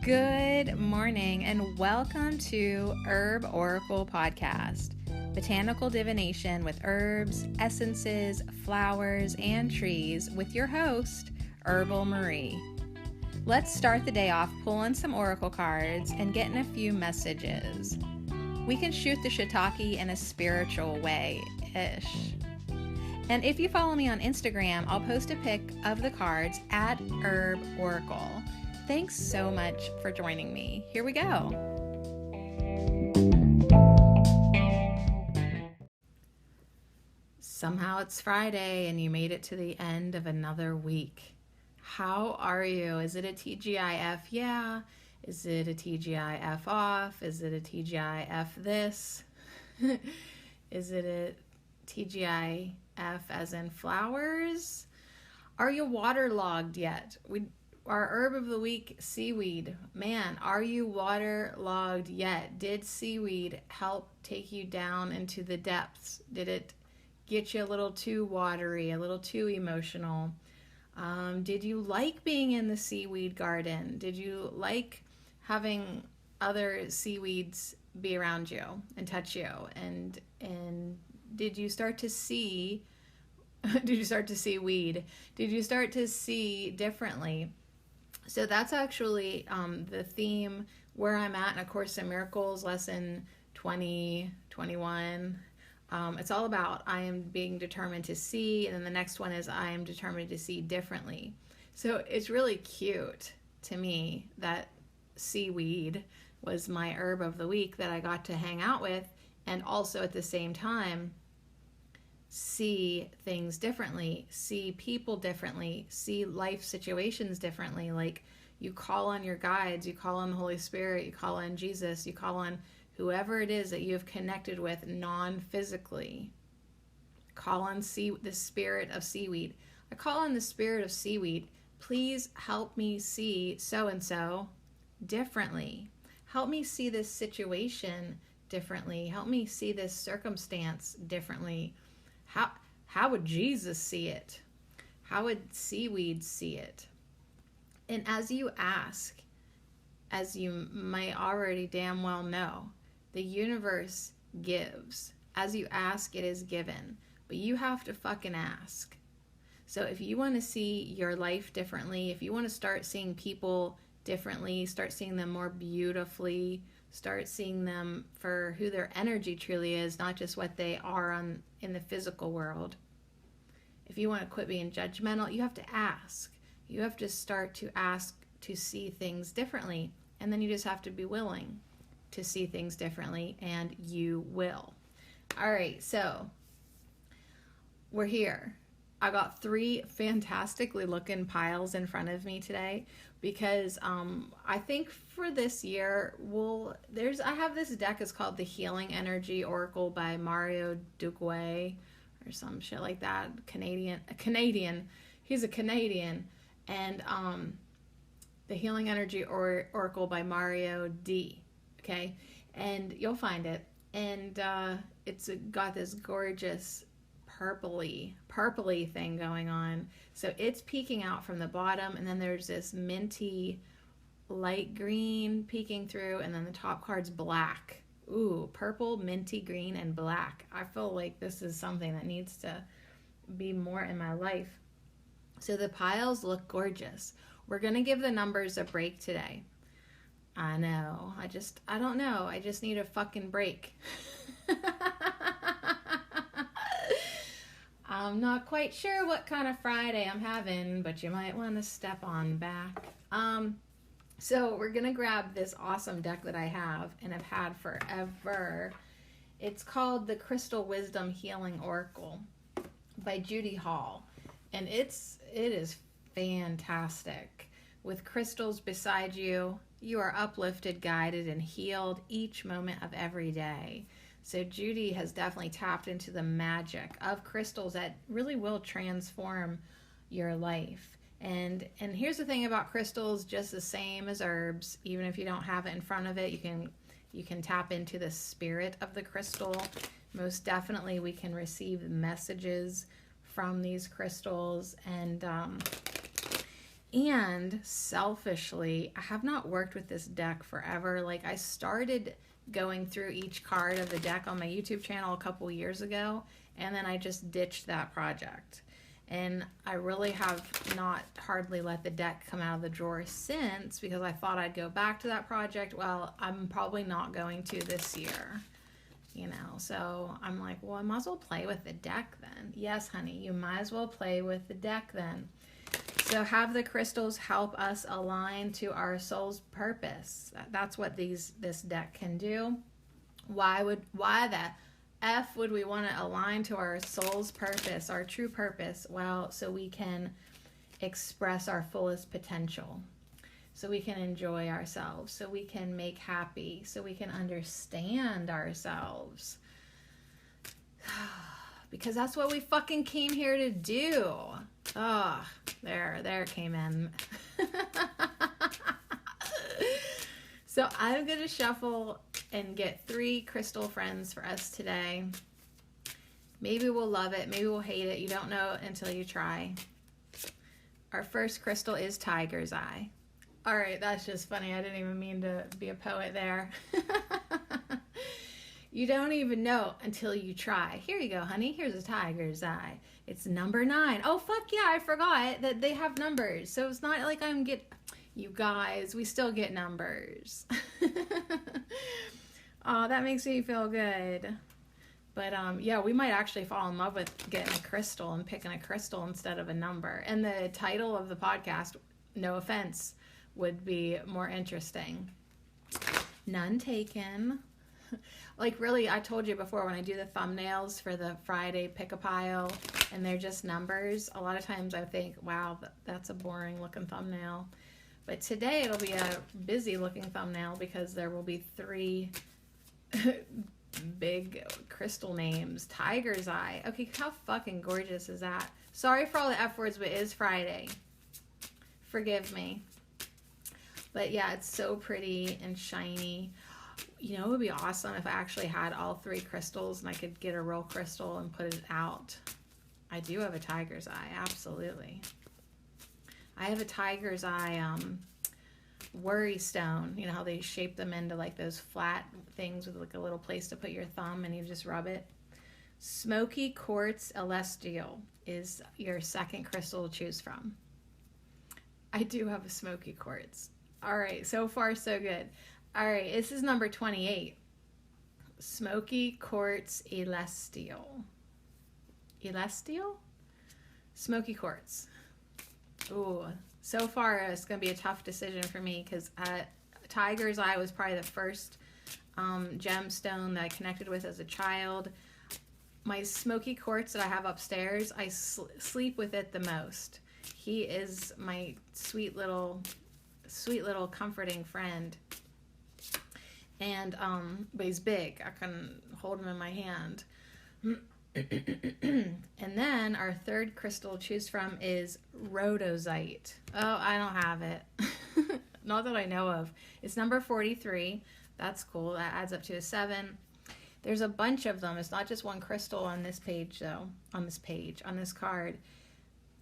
Good morning and welcome to Herb Oracle Podcast, botanical divination with herbs, essences, flowers, and trees with your host, Herbal Marie. Let's start the day off pulling some oracle cards and getting a few messages. We can shoot the shiitake in a spiritual way-ish. And if you follow me on Instagram, I'll post a pic of the cards at Herb Oracle. Thanks so much for joining me. Here we go. Somehow it's Friday and you made it to the end of another week. How are you? Is it a TGIF? Yeah. Is it a TGIF off? Is it a TGIF this? Is it a TGIF as in flowers? Are you waterlogged yet? Our herb of the week, seaweed. Man, are you waterlogged yet? Did seaweed help take you down into the depths? Did it get you a little too watery, a little too emotional? Did you like being in the seaweed garden? Did you like having other seaweeds be around you and touch you? And did you start to see weed? Did you start to see differently? So that's actually the theme where I'm at in A Course in Miracles, lesson 20, 21. It's all about I am being determined to see, and then the next one is I am determined to see differently. So it's really cute to me that seaweed was my herb of the week that I got to hang out with, and also at the same time see things differently, see people differently, see life situations differently. Like you call on your guides, you call on the Holy Spirit, you call on Jesus, you call on whoever it is that you have connected with non-physically. Call on the spirit of seaweed. I call on the spirit of seaweed. Please help me see so-and-so differently. Help me see this situation differently. Help me see this circumstance differently. How would Jesus see it? How would seaweed see it? And as you ask, as you may already damn well know, the universe gives. As you ask, it is given. But you have to fucking ask. So if you want to see your life differently, if you want to start seeing people differently, start seeing them more beautifully, start seeing them for who their energy truly is, not just what they are in the physical world. If you want to quit being judgmental, you have to ask. You have to start to ask to see things differently. And then you just have to be willing to see things differently, and you will. All right, so we're here. I got 3 fantastically looking piles in front of me today because I think for this year I have this deck. It's called the Healing Energy Oracle by Mario Duguay or some shit like that. Canadian. He's a Canadian. And the Healing Energy Oracle by Mario D. Okay, and you'll find it. And it's got this gorgeous purpley thing going on. So it's peeking out from the bottom, and then there's this minty light green peeking through, and then the top card's black. Ooh, purple, minty green, and black. I feel like this is something that needs to be more in my life. So the piles look gorgeous. We're going to give the numbers a break today. I know. I don't know. I just need a fucking break. I'm not quite sure what kind of Friday I'm having, but you might want to step on back. So we're going to grab this awesome deck that I have and have had forever. It's called the Crystal Wisdom Healing Oracle by Judy Hall. And it is fantastic. With crystals beside you, you are uplifted, guided, and healed each moment of every day. So Judy has definitely tapped into the magic of crystals that really will transform your life. And here's the thing about crystals, just the same as herbs. Even if you don't have it in front of it, you can tap into the spirit of the crystal. Most definitely we can receive messages from these crystals, and And selfishly, I have not worked with this deck forever. Like, I started going through each card of the deck on my YouTube channel a couple years ago, and then I just ditched that project. And I really have not hardly let the deck come out of the drawer since, because I thought I'd go back to that project. Well, I'm probably not going to this year, you know. So I'm like, well, I might as well play with the deck then. Yes, honey, you might as well play with the deck then. So have the crystals help us align to our soul's purpose. That's what this deck can do. Why the F would we want to align to our soul's purpose, our true purpose? Well, so we can express our fullest potential. So we can enjoy ourselves. So we can make happy. So we can understand ourselves. Because that's what we fucking came here to do. Oh, there it came in. So I'm going to shuffle and get 3 crystal friends for us today. Maybe we'll love it. Maybe we'll hate it. You don't know until you try. Our first crystal is Tiger's Eye. All right, that's just funny. I didn't even mean to be a poet there. You don't even know until you try. Here you go, honey. Here's a tiger's eye. It's number 9. Oh, fuck yeah, I forgot that they have numbers. So it's not like you guys, we still get numbers. Oh, that makes me feel good. But yeah, we might actually fall in love with getting a crystal and picking a crystal instead of a number. And the title of the podcast, no offense, would be more interesting. None taken. Like, really, I told you before, when I do the thumbnails for the Friday pick-a-pile and they're just numbers, a lot of times I think, wow, that's a boring looking thumbnail. But today it'll be a busy looking thumbnail because there will be 3 big crystal names. Tiger's Eye. Okay, how fucking gorgeous is that? Sorry for all the F words, but it is Friday. Forgive me. But yeah, it's so pretty and shiny. You know, it would be awesome if I actually had all 3 crystals and I could get a real crystal and put it out. I do have a tiger's eye, absolutely. I have a tiger's eye worry stone. You know how they shape them into like those flat things with like a little place to put your thumb and you just rub it. Smokey Quartz Celestial is your second crystal to choose from. I do have a smoky quartz. All right, so far so good. All right, this is number 28. Smokey Quartz Celestial. Celestial? Smoky Quartz. Ooh, so far it's going to be a tough decision for me because Tiger's Eye was probably the first gemstone that I connected with as a child. My Smoky Quartz that I have upstairs, I sleep with it the most. He is my sweet little comforting friend. And, but he's big. I can hold him in my hand. And then our third crystal to choose from is Rhodozite. Oh, I don't have it. Not that I know of. It's number 43. That's cool. That adds up to a 7. There's a bunch of them. It's not just one crystal on this page, though. On this card.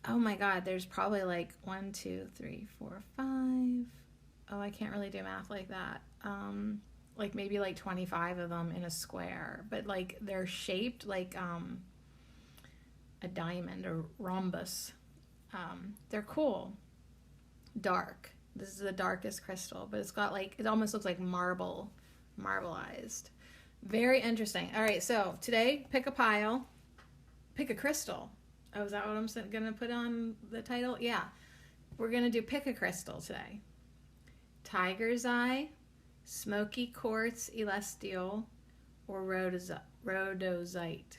Oh my God, there's probably like 1, 2, 3, 4, 5. Oh, I can't really do math like that. Like maybe like 25 of them in a square, but like they're shaped like a diamond or rhombus. They're cool. Dark. This is the darkest crystal, but it's got like, it almost looks like marbleized. Very interesting. All right, so today, pick a pile, pick a crystal. Oh, is that what I'm gonna put on the title? Yeah, we're gonna do pick a crystal today. Tiger's Eye, Smoky Quartz Celestial, or Rhodozite.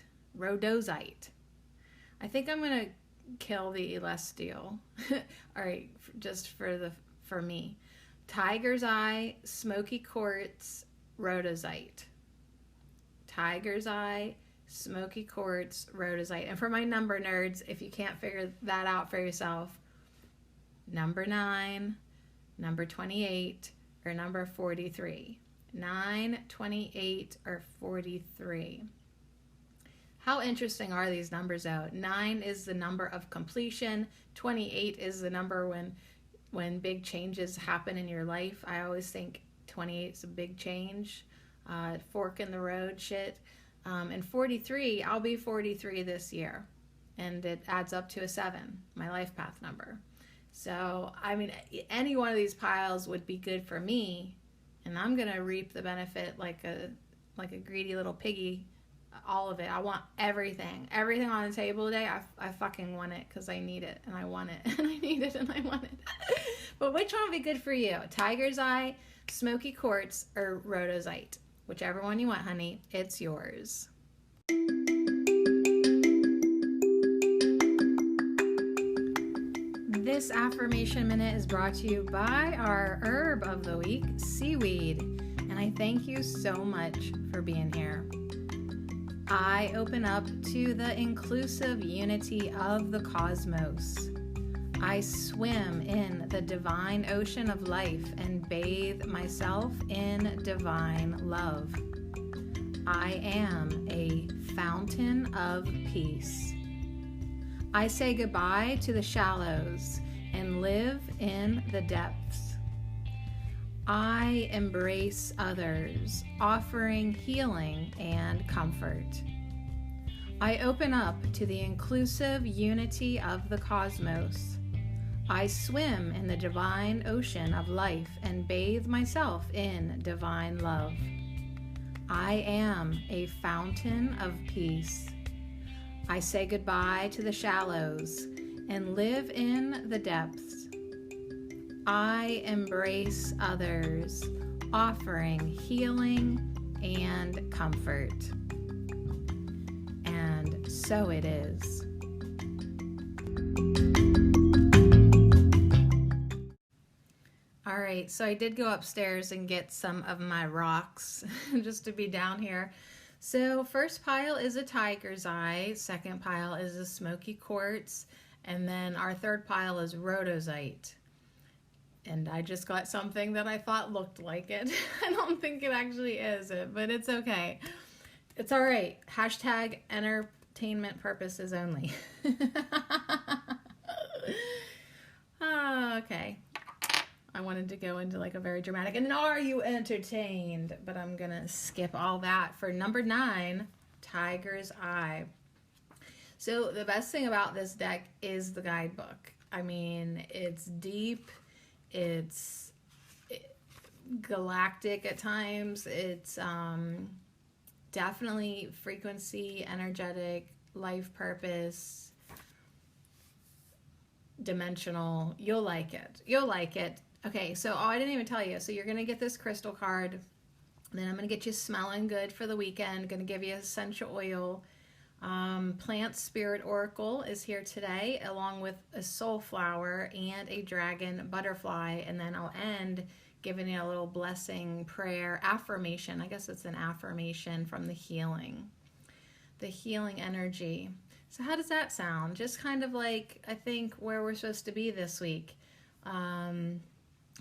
I think I'm gonna kill the Celestial. All right, just for me. Tiger's Eye, Smoky Quartz, Rhodozite. Tiger's Eye, Smoky Quartz, Rhodozite. And for my number nerds, if you can't figure that out for yourself, number 9, number 28, or number 43. 9, 28, or 43. How interesting are these numbers though? 9 is the number of completion. 28 is the number when when big changes happen in your life, I always think 28 is a big change, fork in the road shit. And 43, I'll be 43 this year, and it adds up to a 7, my life path number. So, I mean, any one of these piles would be good for me, and I'm going to reap the benefit like a greedy little piggy, all of it. I want everything on the table today. I fucking want it because I need it, and I want it, and I need it, and I want it. But which one would be good for you? Tiger's Eye, Smokey Quartz, or Rhodozite? Whichever one you want, honey, it's yours. This affirmation minute is brought to you by our herb of the week, seaweed. And I thank you so much for being here. I open up to the inclusive unity of the cosmos. I swim in the divine ocean of life and bathe myself in divine love. I am a fountain of peace. I say goodbye to the shallows and live in the depths. I embrace others, offering healing and comfort. I open up to the inclusive unity of the cosmos. I swim in the divine ocean of life and bathe myself in divine love. I am a fountain of peace. I say goodbye to the shallows and live in the depths. I embrace others, offering healing and comfort. And so it is. All right, so I did go upstairs and get some of my rocks just to be down here. So first pile is a Tiger's Eye, second pile is a Smokey Quartz, and then our third pile is Rhodozite. And I just got something that I thought looked like it. I don't think it actually is it, but it's okay. It's all right. Hashtag entertainment purposes only. Okay. I wanted to go into like a very dramatic, and are you entertained? But I'm going to skip all that for number 9, Tiger's Eye. So the best thing about this deck is the guidebook. I mean, it's deep, it's galactic at times, it's definitely frequency, energetic, life purpose, dimensional. You'll like it. You'll like it. Okay, so I didn't even tell you. So you're going to get this crystal card. Then I'm going to get you smelling good for the weekend. Going to give you essential oil. Plant Spirit Oracle is here today, along with a soul flower and a dragon butterfly. And then I'll end giving you a little blessing, prayer, affirmation. I guess it's an affirmation from the healing energy. So how does that sound? Just kind of like, I think, where we're supposed to be this week.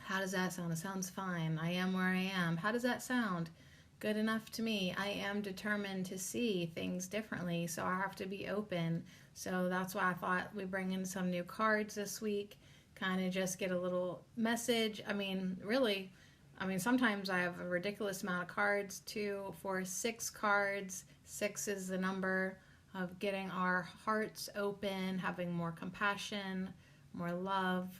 How does that sound? It sounds fine. I am where I am. How does that sound? Good enough to me. I am determined to see things differently, so I have to be open. So that's why I thought we bring in some new cards this week, kind of just get a little message. I mean, really, sometimes I have a ridiculous amount of cards, 2, 4, 6 cards. 6 is the number of getting our hearts open, having more compassion, more love,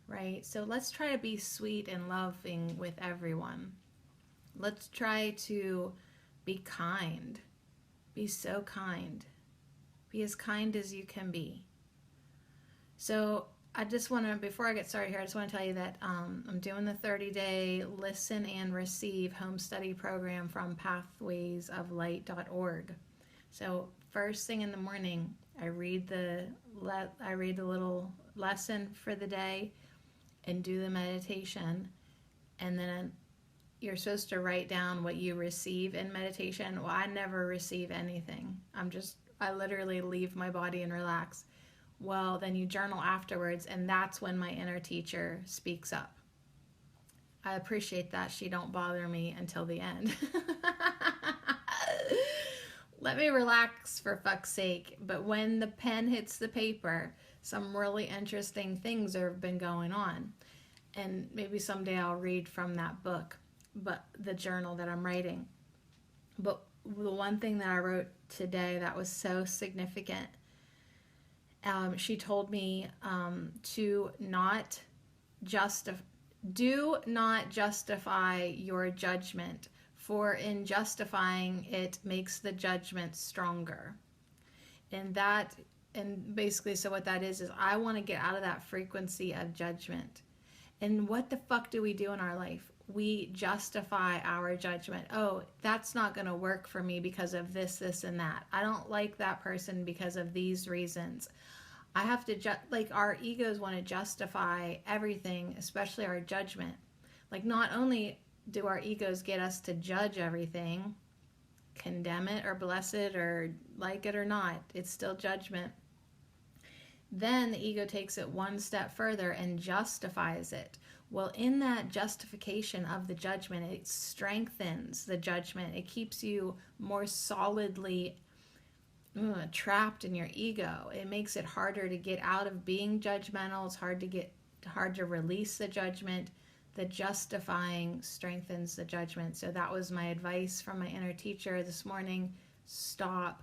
right? So let's try to be sweet and loving with everyone. Let's try to be kind. Be so kind. Be as kind as you can be. So I just want to, before I get started here, I just want to tell you that I'm doing the 30-day Listen and Receive home study program from pathwaysoflight.org. So first thing in the morning, I read the little lesson for the day and do the meditation, and then you're supposed to write down what you receive in meditation. Well, I never receive anything. I literally leave my body and relax. Well, then you journal afterwards, and that's when my inner teacher speaks up. I appreciate that she don't bother me until the end. let me relax for fuck's sake. But when the pen hits the paper, some really interesting things have been going on. And maybe someday I'll read from that book, but the journal that I'm writing. But the one thing that I wrote today that was so significant, she told me to not do not justify your judgment, for in justifying it makes the judgment stronger. And basically, so what that is I want to get out of that frequency of judgment. And what the fuck do we do in our life? We justify our judgment. Oh, that's not going to work for me because of this, this, and that. I don't like that person because of these reasons. I have to, like, our egos want to justify everything, especially our judgment. Like, not only do our egos get us to judge everything, condemn it or bless it or like it or not, it's still judgment. Then the ego takes it one step further and justifies it. Well, in that justification of the judgment, it strengthens the judgment. It keeps you more solidly trapped in your ego. It makes it harder to get out of being judgmental. It's hard to release the judgment. The justifying strengthens the judgment. So that was my advice from my inner teacher this morning. Stop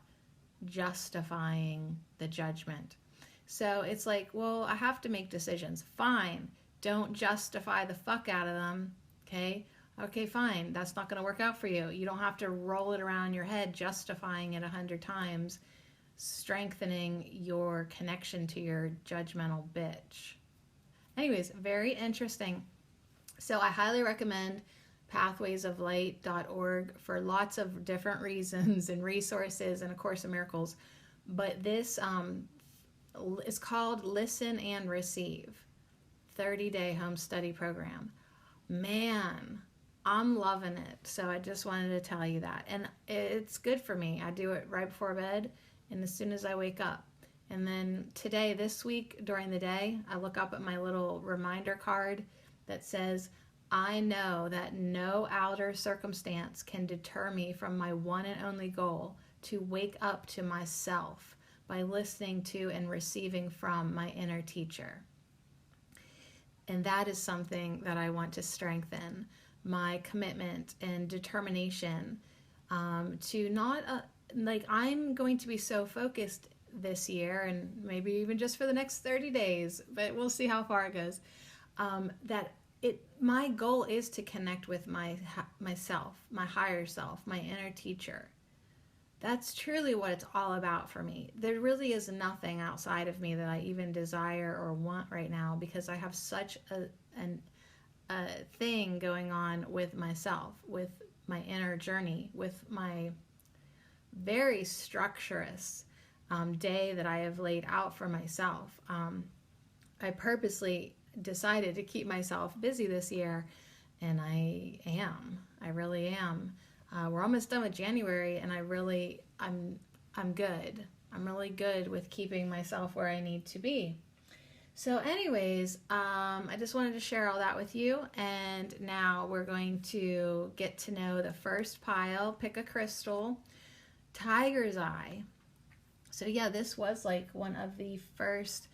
justifying the judgment. So it's like, well, I have to make decisions. Fine. Don't justify the fuck out of them. Okay? Okay, fine. That's not going to work out for you. You don't have to roll it around your head justifying it 100 times, strengthening your connection to your judgmental bitch. Anyways, very interesting. So I highly recommend pathwaysoflight.org for lots of different reasons and resources and A Course in Miracles. But this is called Listen and Receive, 30-day home study program. Man, I'm loving it. So I just wanted to tell you that. And it's good for me. I do it right before bed and as soon as I wake up. And then today, this week, during the day, I look up at my little reminder card that says, I know that no outer circumstance can deter me from my one and only goal to wake up to myself by listening to and receiving from my inner teacher. And that is something that I want to strengthen, my commitment and determination to not, I'm going to be so focused this year and maybe even just for the next 30 days, but we'll see how far it goes, my goal is to connect with myself, my higher self, my inner teacher. That's truly what it's all about for me. There really is nothing outside of me that I even desire or want right now because I have such a thing going on with myself, with my inner journey, with my very structurous day that I have laid out for myself. I purposely decided to keep myself busy this year, and I really am. We're almost done with January, and I'm good. I'm really good with keeping myself where I need to be. So anyways, I just wanted to share all that with you, and now we're going to get to know the first pile. Pick a crystal, Tiger's Eye. So yeah, this was like one of the first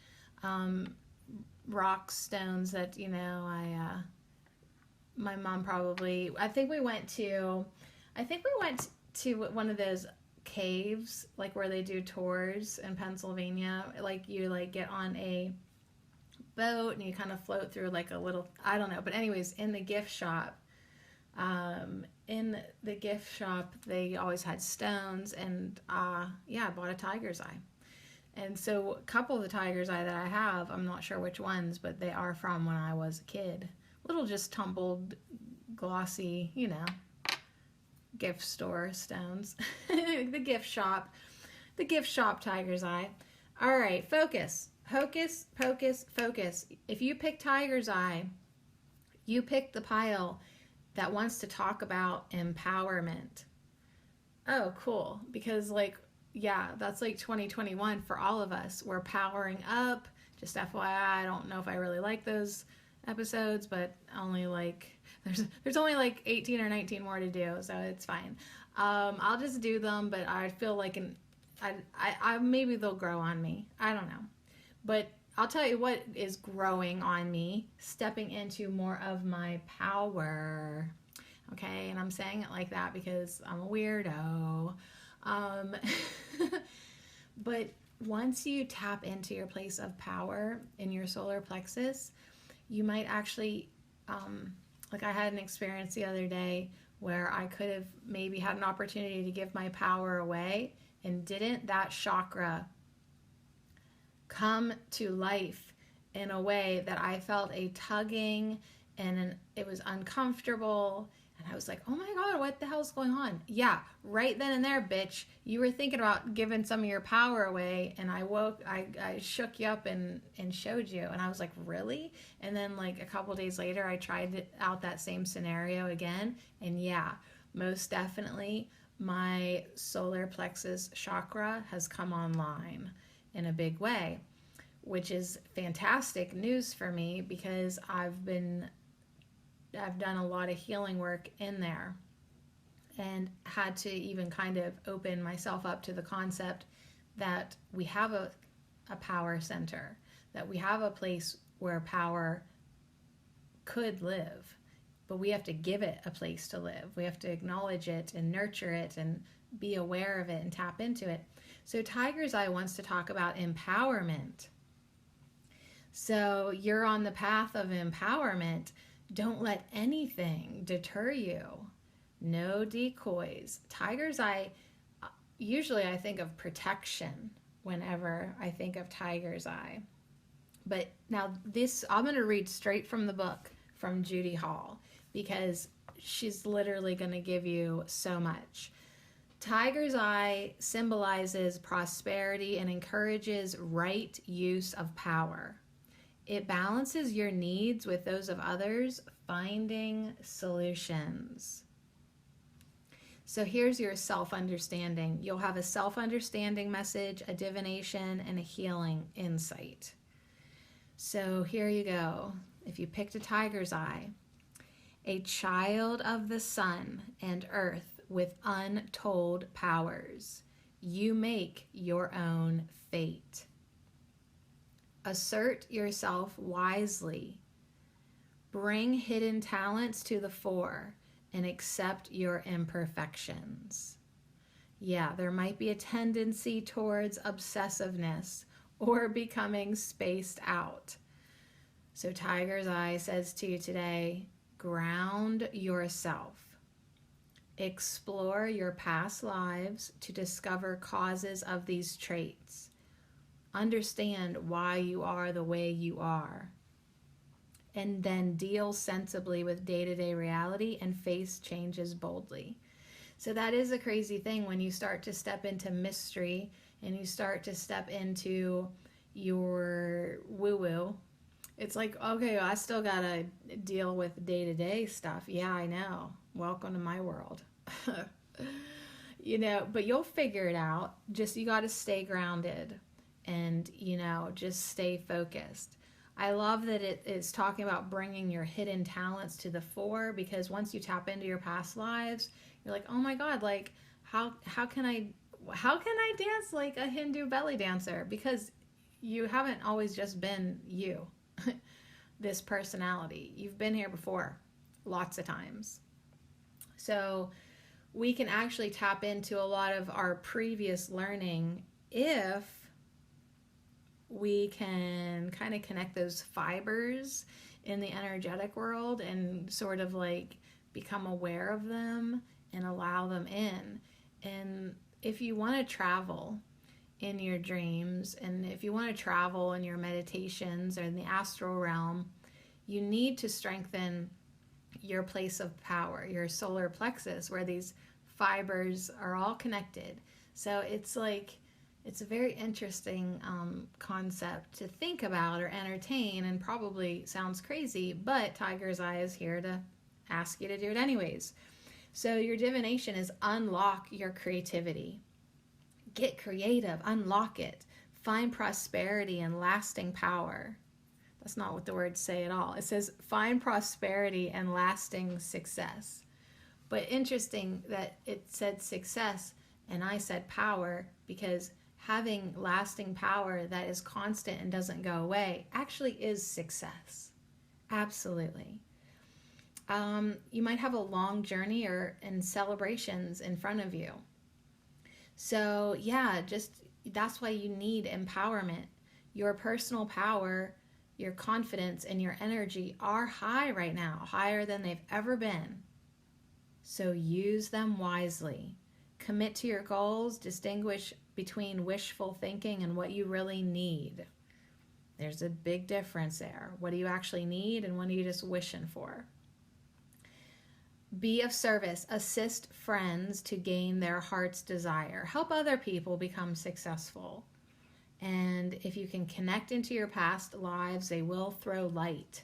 rock stones that, my mom probably, I think we went to one of those caves, like where they do tours in Pennsylvania. Like you get on a boat and you kind of float through like a little, I don't know. But anyways, in the gift shop, they always had stones, and I bought a tiger's eye. And so a couple of the tiger's eye that I have, I'm not sure which ones, but they are from when I was a kid. Little just tumbled, glossy, gift store stones. The gift shop tiger's eye. All right, focus. Hocus, pocus, focus. If you pick tiger's eye, you pick the pile that wants to talk about empowerment. Oh, cool. Because that's like 2021 for all of us. We're powering up. Just FYI, I don't know if I really like those episodes, but there's only 18 or 19 more to do, so it's fine. I'll just do them, but I feel like I maybe they'll grow on me. I don't know. But I'll tell you what is growing on me, stepping into more of my power. Okay, and I'm saying it like that because I'm a weirdo. Um, but once you tap into your place of power in your solar plexus, you might actually, like I had an experience the other day where I could have maybe had an opportunity to give my power away and didn't. That chakra come to life in a way that I felt a tugging, and it was uncomfortable. And I was like, oh my God, what the hell's going on? Yeah, right then and there, bitch. You were thinking about giving some of your power away, and I shook you up and showed you. And I was like, really? And then like a couple days later, I tried out that same scenario again. And yeah, most definitely my solar plexus chakra has come online in a big way, which is fantastic news for me because I've done a lot of healing work in there and had to even kind of open myself up to the concept that we have a power center, that we have a place where power could live, but we have to give it a place to live. We have to acknowledge it and nurture it and be aware of it and tap into it. So Tiger's Eye wants to talk about empowerment. So you're on the path of empowerment. Don't let anything deter you. No decoys. Tiger's Eye, usually I think of protection whenever I think of Tiger's Eye. But now this, I'm going to read straight from the book from Judy Hall because she's literally going to give you so much. Tiger's Eye symbolizes prosperity and encourages right use of power. It balances your needs with those of others, finding solutions. So here's your self-understanding. You'll have a self-understanding message, a divination, and a healing insight. So here you go. If you picked a Tiger's Eye, a child of the sun and earth with untold powers, you make your own fate. Assert yourself wisely. Bring hidden talents to the fore and accept your imperfections. Yeah, there might be a tendency towards obsessiveness or becoming spaced out. So Tiger's Eye says to you today, ground yourself. Explore your past lives to discover causes of these traits. Understand why you are the way you are. And then deal sensibly with day-to-day reality and face changes boldly. So that is a crazy thing when you start to step into mystery and you start to step into your woo-woo. It's like, okay, I still gotta deal with day-to-day stuff. Yeah, I know. Welcome to my world. But you'll figure it out. Just you gotta stay grounded and, just stay focused. I love that it is talking about bringing your hidden talents to the fore, because once you tap into your past lives, you're like, oh my God, like how can I dance like a Hindu belly dancer? Because you haven't always just been you, this personality. You've been here before lots of times. So we can actually tap into a lot of our previous learning if we can kind of connect those fibers in the energetic world and sort of like become aware of them and allow them in. And if you want to travel in your dreams, and if you want to travel in your meditations or in the astral realm, you need to strengthen your place of power, your solar plexus, where these fibers are all connected. So it's a very interesting concept to think about or entertain, and probably sounds crazy, but Tiger's Eye is here to ask you to do it anyways. So your divination is unlock your creativity. Get creative, unlock it. Find prosperity and lasting power. That's not what the words say at all. It says find prosperity and lasting success. But interesting that it said success and I said power, because having lasting power that is constant and doesn't go away actually is success. Absolutely. You might have a long journey and celebrations in front of you. So yeah, just that's why you need empowerment. Your personal power, your confidence, and your energy are high right now, higher than they've ever been. So use them wisely. Commit to your goals. Distinguish between wishful thinking and what you really need. There's a big difference there. What do you actually need and what are you just wishing for? Be of service. Assist friends to gain their heart's desire. Help other people become successful. And if you can connect into your past lives, they will throw light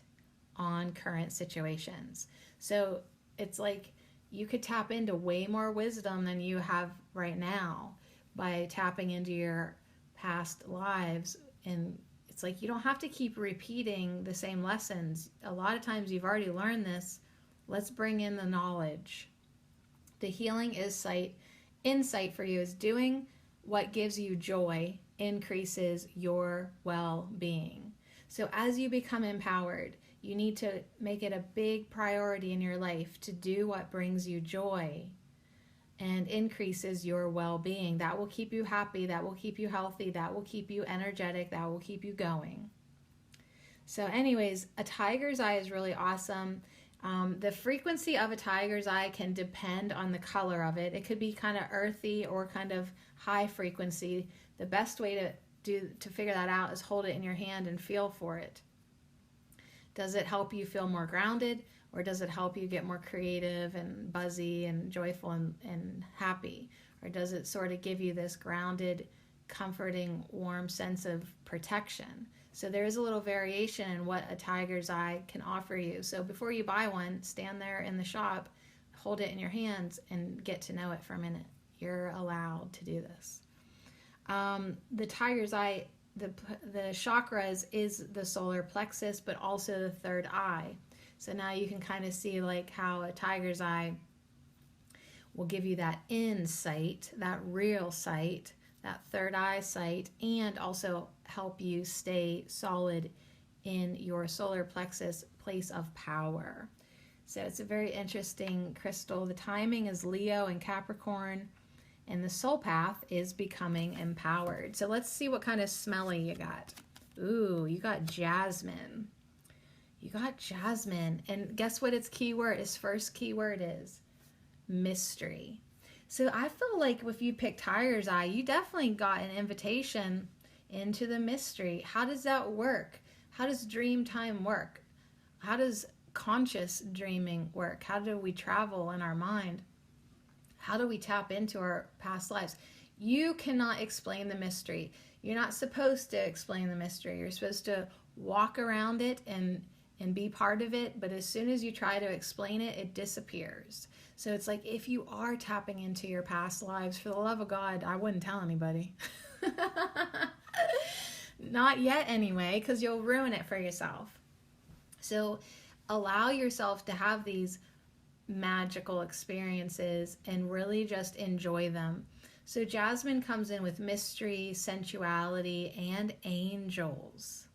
on current situations. So it's like you could tap into way more wisdom than you have right now by tapping into your past lives. And it's like you don't have to keep repeating the same lessons. A lot of times you've already learned this. Let's bring in the knowledge. The healing insight for you is doing what gives you joy increases your well-being. So as you become empowered, you need to make it a big priority in your life to do what brings you joy and increases your well-being. That will keep you happy, that will keep you healthy, that will keep you energetic, that will keep you going. So anyways, a tiger's eye is really awesome. The frequency of a tiger's eye can depend on the color of it. It could be kind of earthy or kind of high frequency. The best way to figure that out is hold it in your hand and feel for it. Does it help you feel more grounded, or does it help you get more creative and buzzy and joyful and happy? Or does it sort of give you this grounded, comforting, warm sense of protection? So there is a little variation in what a tiger's eye can offer you. So before you buy one, stand there in the shop, hold it in your hands, and get to know it for a minute. You're allowed to do this. The tiger's eye, the chakras is the solar plexus, but also the third eye. So now you can kind of see like how a tiger's eye will give you that insight, that real sight, that third eye sight, and also help you stay solid in your solar plexus place of power. So it's a very interesting crystal. The timing is Leo and Capricorn, and the soul path is becoming empowered. So let's see what kind of smelly you got. Ooh, you got jasmine. You got jasmine. And guess what its keyword, its first keyword is? Mystery. So I feel like if you pick tiger's eye, you definitely got an invitation into the mystery. How does that work? How does dream time work? How does conscious dreaming work? How do we travel in our mind? How do we tap into our past lives? You cannot explain the mystery. You're not supposed to explain the mystery. You're supposed to walk around it and be part of it. But as soon as you try to explain it, it disappears. So it's like if you are tapping into your past lives, for the love of God, I wouldn't tell anybody. Not yet anyway, because you'll ruin it for yourself. So allow yourself to have these magical experiences and really just enjoy them. So jasmine comes in with mystery, sensuality, and angels.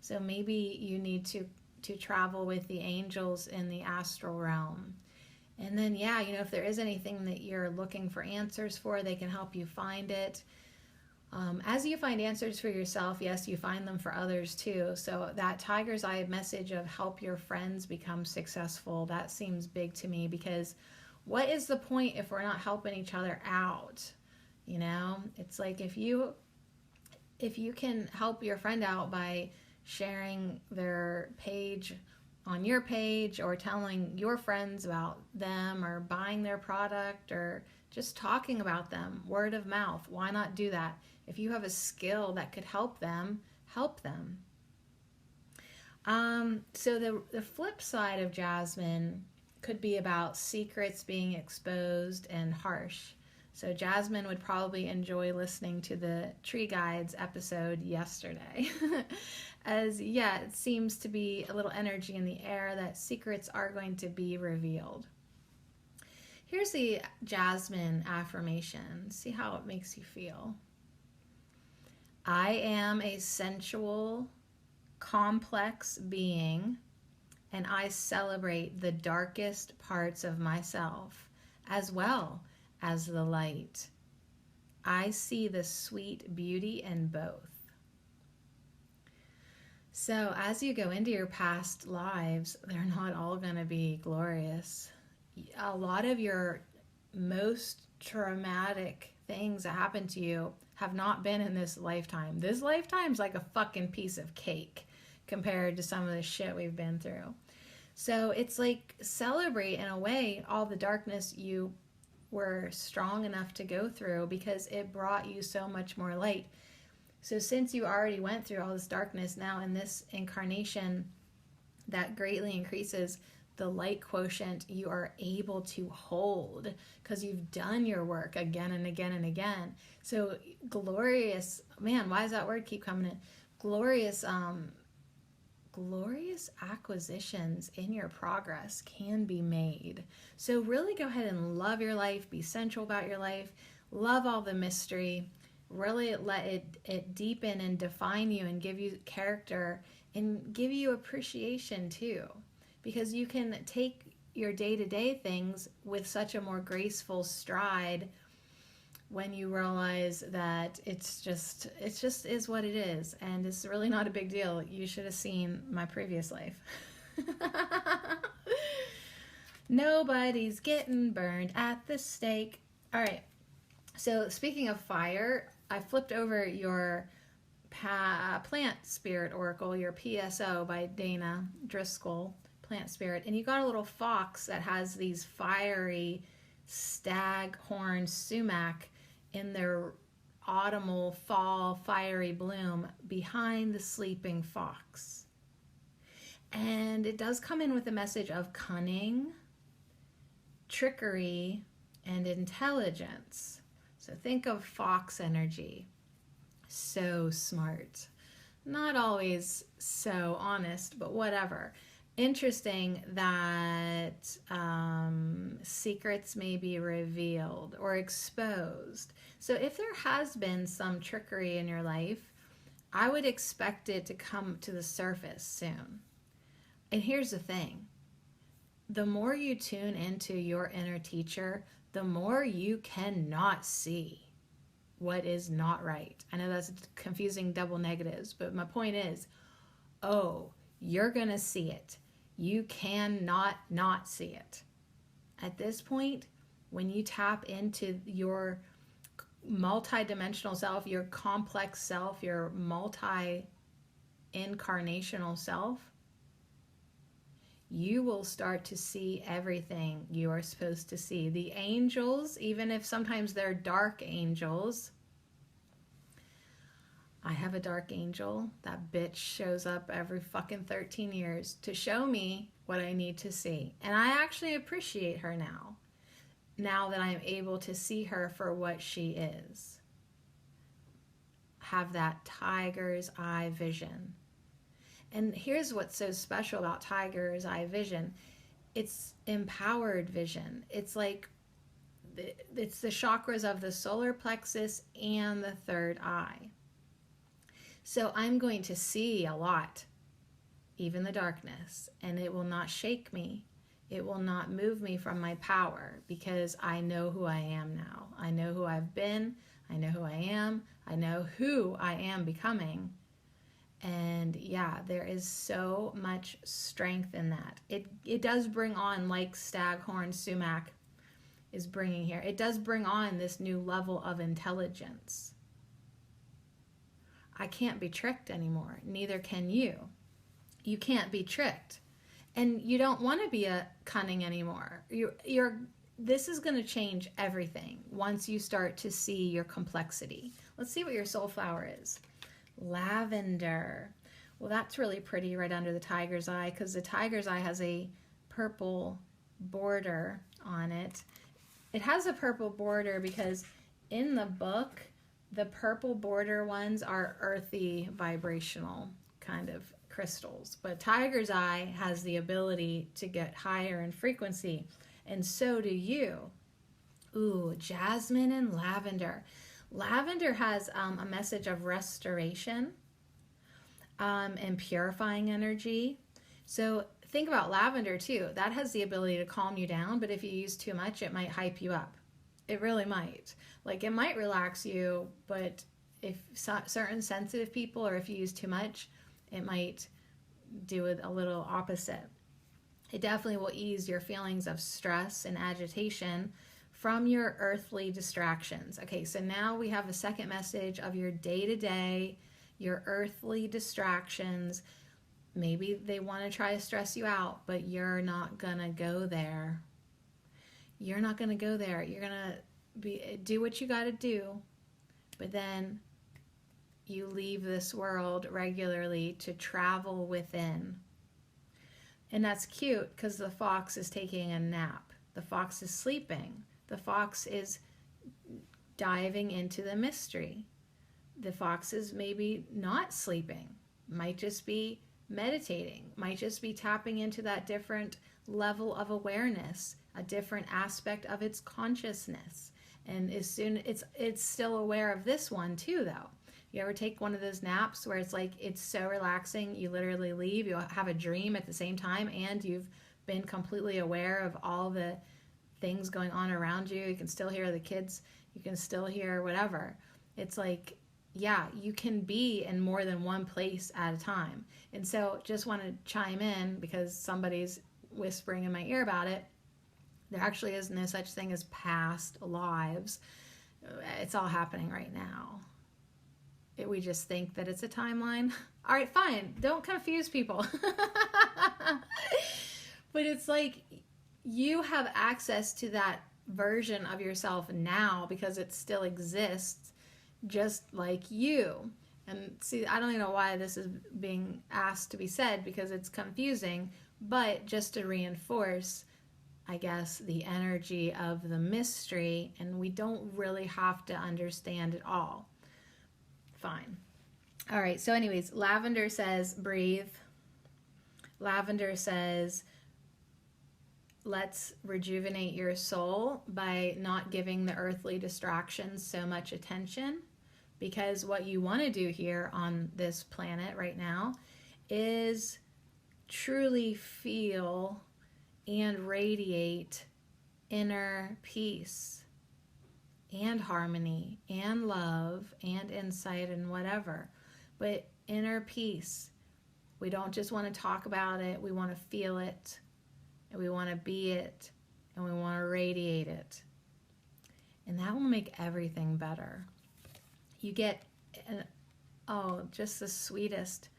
So maybe you need to travel with the angels in the astral realm. And then, yeah, if there is anything that you're looking for answers for, they can help you find it. As you find answers for yourself, yes, you find them for others too. So that tiger's eye message of help your friends become successful, that seems big to me, because what is the point if we're not helping each other out? It's like if you can help your friend out by sharing their page on your page, or telling your friends about them, or buying their product, or just talking about them, word of mouth, why not do that? If you have a skill that could help them, help them. So the flip side of jasmine could be about secrets being exposed and harsh. So jasmine would probably enjoy listening to the Tree Guides episode yesterday. As, yeah, it seems to be a little energy in the air that secrets are going to be revealed. Here's the jasmine affirmation. See how it makes you feel. I am a sensual, complex being, and I celebrate the darkest parts of myself as well as the light. I see the sweet beauty in both. So as you go into your past lives, they're not all going to be glorious. A lot of your most traumatic things that happened to you have not been in this lifetime. This lifetime's like a fucking piece of cake compared to some of the shit we've been through. So it's like celebrate in a way all the darkness you were strong enough to go through, because it brought you so much more light. So since you already went through all this darkness, now in this incarnation, that greatly increases the light quotient you are able to hold, because you've done your work again and again and again. So glorious, man, why does that word keep coming in? Glorious acquisitions in your progress can be made. So really go ahead and love your life, be sensual about your life, love all the mystery, really let it deepen and define you and give you character and give you appreciation too, because you can take your day-to-day things with such a more graceful stride when you realize that it's just is what it is, and it's really not a big deal. You should have seen my previous life. Nobody's getting burned at the stake. All right. So speaking of fire, I flipped over your Plant Spirit Oracle, your PSO by Dana Driscoll, Plant Spirit, and you got a little fox that has these fiery staghorn sumac in their autumnal fall fiery bloom behind the sleeping fox. And it does come in with a message of cunning, trickery, and intelligence. So think of fox energy. So smart. Not always so honest, but whatever. Interesting that secrets may be revealed or exposed. So if there has been some trickery in your life, I would expect it to come to the surface soon. And here's the thing. The more you tune into your inner teacher, the more you cannot see what is not right. I know that's confusing double negatives, but my point is, you're going to see it. You cannot not see it. At this point, when you tap into your multi-dimensional self, your complex self, your multi-incarnational self, you will start to see everything you are supposed to see. The angels, even if sometimes they're dark angels. I have a dark angel. That bitch shows up every fucking 13 years to show me what I need to see. And I actually appreciate her now that I'm able to see her for what she is. Have that tiger's eye vision. And here's what's so special about tiger's eye vision. It's empowered vision. It's like, it's the chakras of the solar plexus and the third eye. So I'm going to see a lot, even the darkness, and it will not shake me. It will not move me from my power, because I know who I am now. I know who I've been. I know who I am. I know who I am becoming. And yeah, there is so much strength in that. It does bring on, like staghorn sumac is bringing here, it does bring on this new level of intelligence. I can't be tricked anymore. Neither can you. You can't be tricked. And you don't want to be a cunning anymore. This is going to change everything once you start to see your complexity. Let's see what your soul flower is. Lavender. Well, that's really pretty right under the tiger's eye, because the tiger's eye has a purple border on it. It has a purple border because in the book, the purple border ones are earthy vibrational kind of crystals. But tiger's eye has the ability to get higher in frequency, and so do you. Ooh, jasmine and lavender. Lavender has a message of restoration and purifying energy. So think about lavender too. That has the ability to calm you down, but if you use too much, it might hype you up. It really might. Like it might relax you, but if certain sensitive people, or if you use too much, it might do it a little opposite. It definitely will ease your feelings of stress and agitation from your earthly distractions. Okay, so now we have a second message of your day-to-day, your earthly distractions. Maybe they want to try to stress you out, but you're not going to go there. You're not going to go there. You're going to do what you got to do, but then you leave this world regularly to travel within. And that's cute because the fox is taking a nap. The fox is sleeping. The fox is diving into the mystery. The fox is maybe not sleeping, might just be meditating, might just be tapping into that different level of awareness, a different aspect of its consciousness. And as soon it's still aware of this one too, though. You ever take one of those naps where it's like it's so relaxing, you literally leave, you'll have a dream at the same time, and you've been completely aware of all the things going on around you. You can still hear the kids, you can still hear whatever. It's like, yeah, you can be in more than one place at a time. And so just want to chime in because somebody's whispering in my ear about it. There actually is no such thing as past lives. It's all happening right now. We just think that it's a timeline. All right, fine. Don't confuse people. But it's like you have access to that version of yourself now because it still exists just like you. And see, I don't even know why this is being asked to be said because it's confusing, but just to reinforce, I guess, the energy of the mystery, and we don't really have to understand it all. Fine. All right, so anyways, lavender says breathe. Lavender says let's rejuvenate your soul by not giving the earthly distractions so much attention, because what you want to do here on this planet right now is truly feel and radiate inner peace and harmony and love and insight and whatever. But inner peace, we don't just want to talk about it, we want to feel it, and we want to be it, and we want to radiate it. And that will make everything better. You get, just the sweetest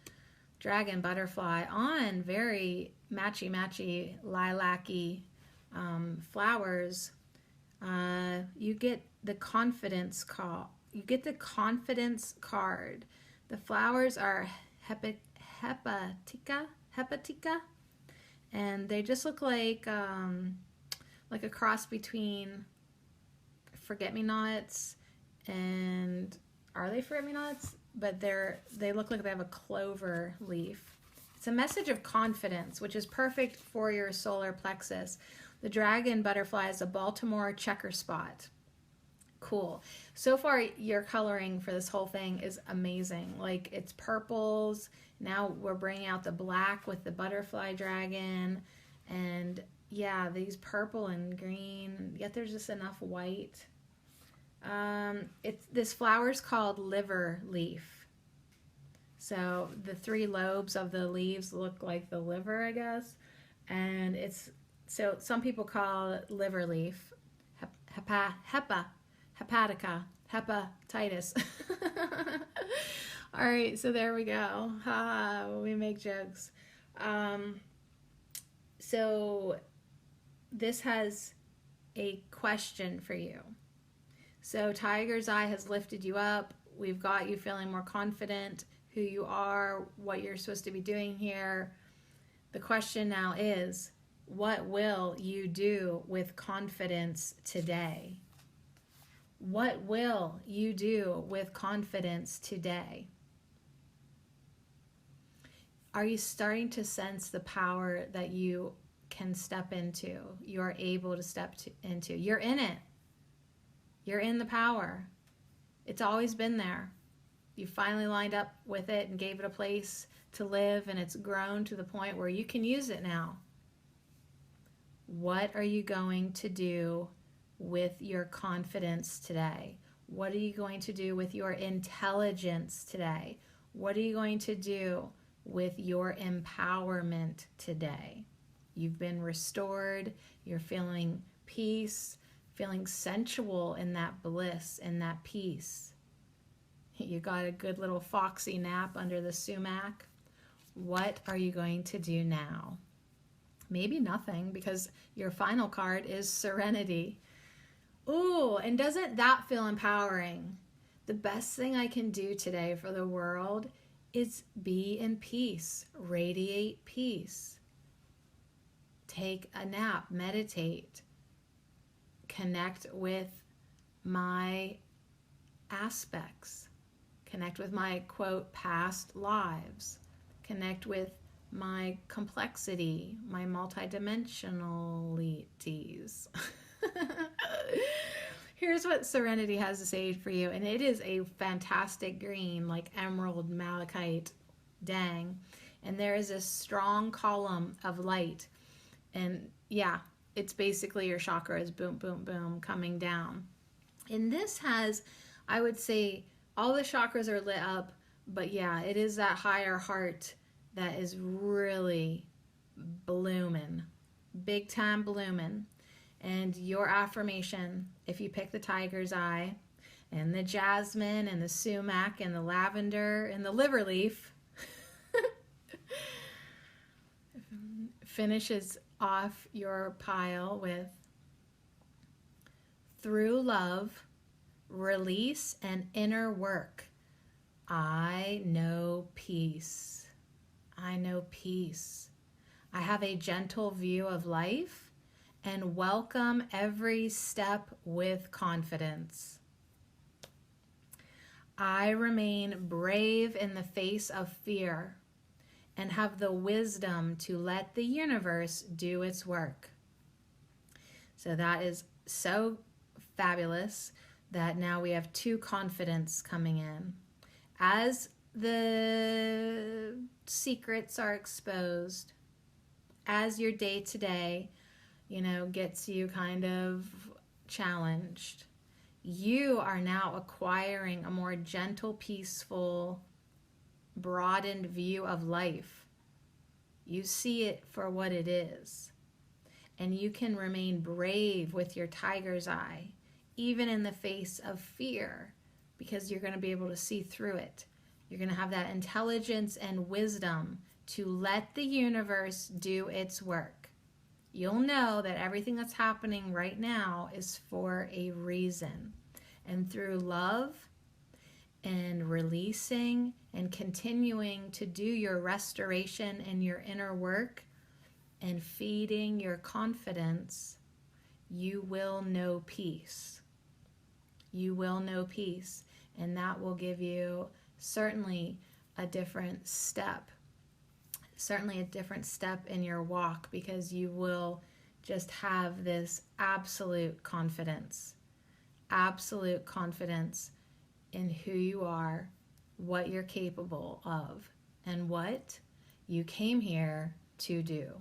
dragon butterfly on very matchy lilac-y flowers. You get the confidence call. You get the confidence card. The flowers are hepatica, and they just look like a cross between forget-me-nots and, are they forget-me-nots? But they look like they have a clover leaf. It's a message of confidence, which is perfect for your solar plexus. The dragon butterfly is a Baltimore checker spot. Cool. So far, your coloring for this whole thing is amazing. Like, it's purples. Now we're bringing out the black with the butterfly dragon. And yeah, these purple and green. Yet there's just enough white. This flower's called liver leaf. So the three lobes of the leaves look like the liver, I guess. And so some people call it liver leaf, hepatica, hepatitis. All right, so there we go. We make jokes. So this has a question for you. So Tiger's Eye has lifted you up. We've got you feeling more confident, who you are, what you're supposed to be doing here. The question now is, what will you do with confidence today? What will you do with confidence today? Are you starting to sense the power that you can step into? You're able to step into. You're in it. You're in the power. It's always been there. You finally lined up with it and gave it a place to live, and it's grown to the point where you can use it now. What are you going to do with your confidence today? What are you going to do with your intelligence today? What are you going to do with your empowerment today? You've been restored. You're feeling peace, feeling sensual in that bliss and that peace. You got a good little foxy nap under the sumac. What are you going to do now? Maybe nothing, because your final card is Serenity. Ooh, and doesn't that feel empowering? The best thing I can do today for the world is be in peace, radiate peace. Take a nap, meditate, connect with my aspects, connect with my, quote, past lives, connect with my complexity, my multidimensionalities. Here's what Serenity has to say for you, and it is a fantastic green, like emerald, malachite, dang. And there is a strong column of light, and yeah, it's basically your chakras, boom, boom, boom, coming down. And this has, I would say, all the chakras are lit up, but yeah, it is that higher heart that is really blooming, big time blooming. And your affirmation, if you pick the tiger's eye and the jasmine and the sumac and the lavender and the liver leaf, finishes off your pile with through love, release, and inner work. I know peace. I know peace. I have a gentle view of life and welcome every step with confidence. I remain brave in the face of fear and have the wisdom to let the universe do its work. So that is so fabulous that now we have 2 confidence coming in. As the secrets are exposed, as your day to day, gets you kind of challenged, you are now acquiring a more gentle, peaceful, broadened view of life. You see it for what it is. And you can remain brave with your tiger's eye, even in the face of fear, because you're going to be able to see through it. You're going to have that intelligence and wisdom to let the universe do its work. You'll know that everything that's happening right now is for a reason. And through love and releasing and continuing to do your restoration and your inner work and feeding your confidence, you will know peace. You will know peace. And that will give you certainly a different step. Certainly a different step in your walk, because you will just have this absolute confidence in who you are, what you're capable of, and what you came here to do.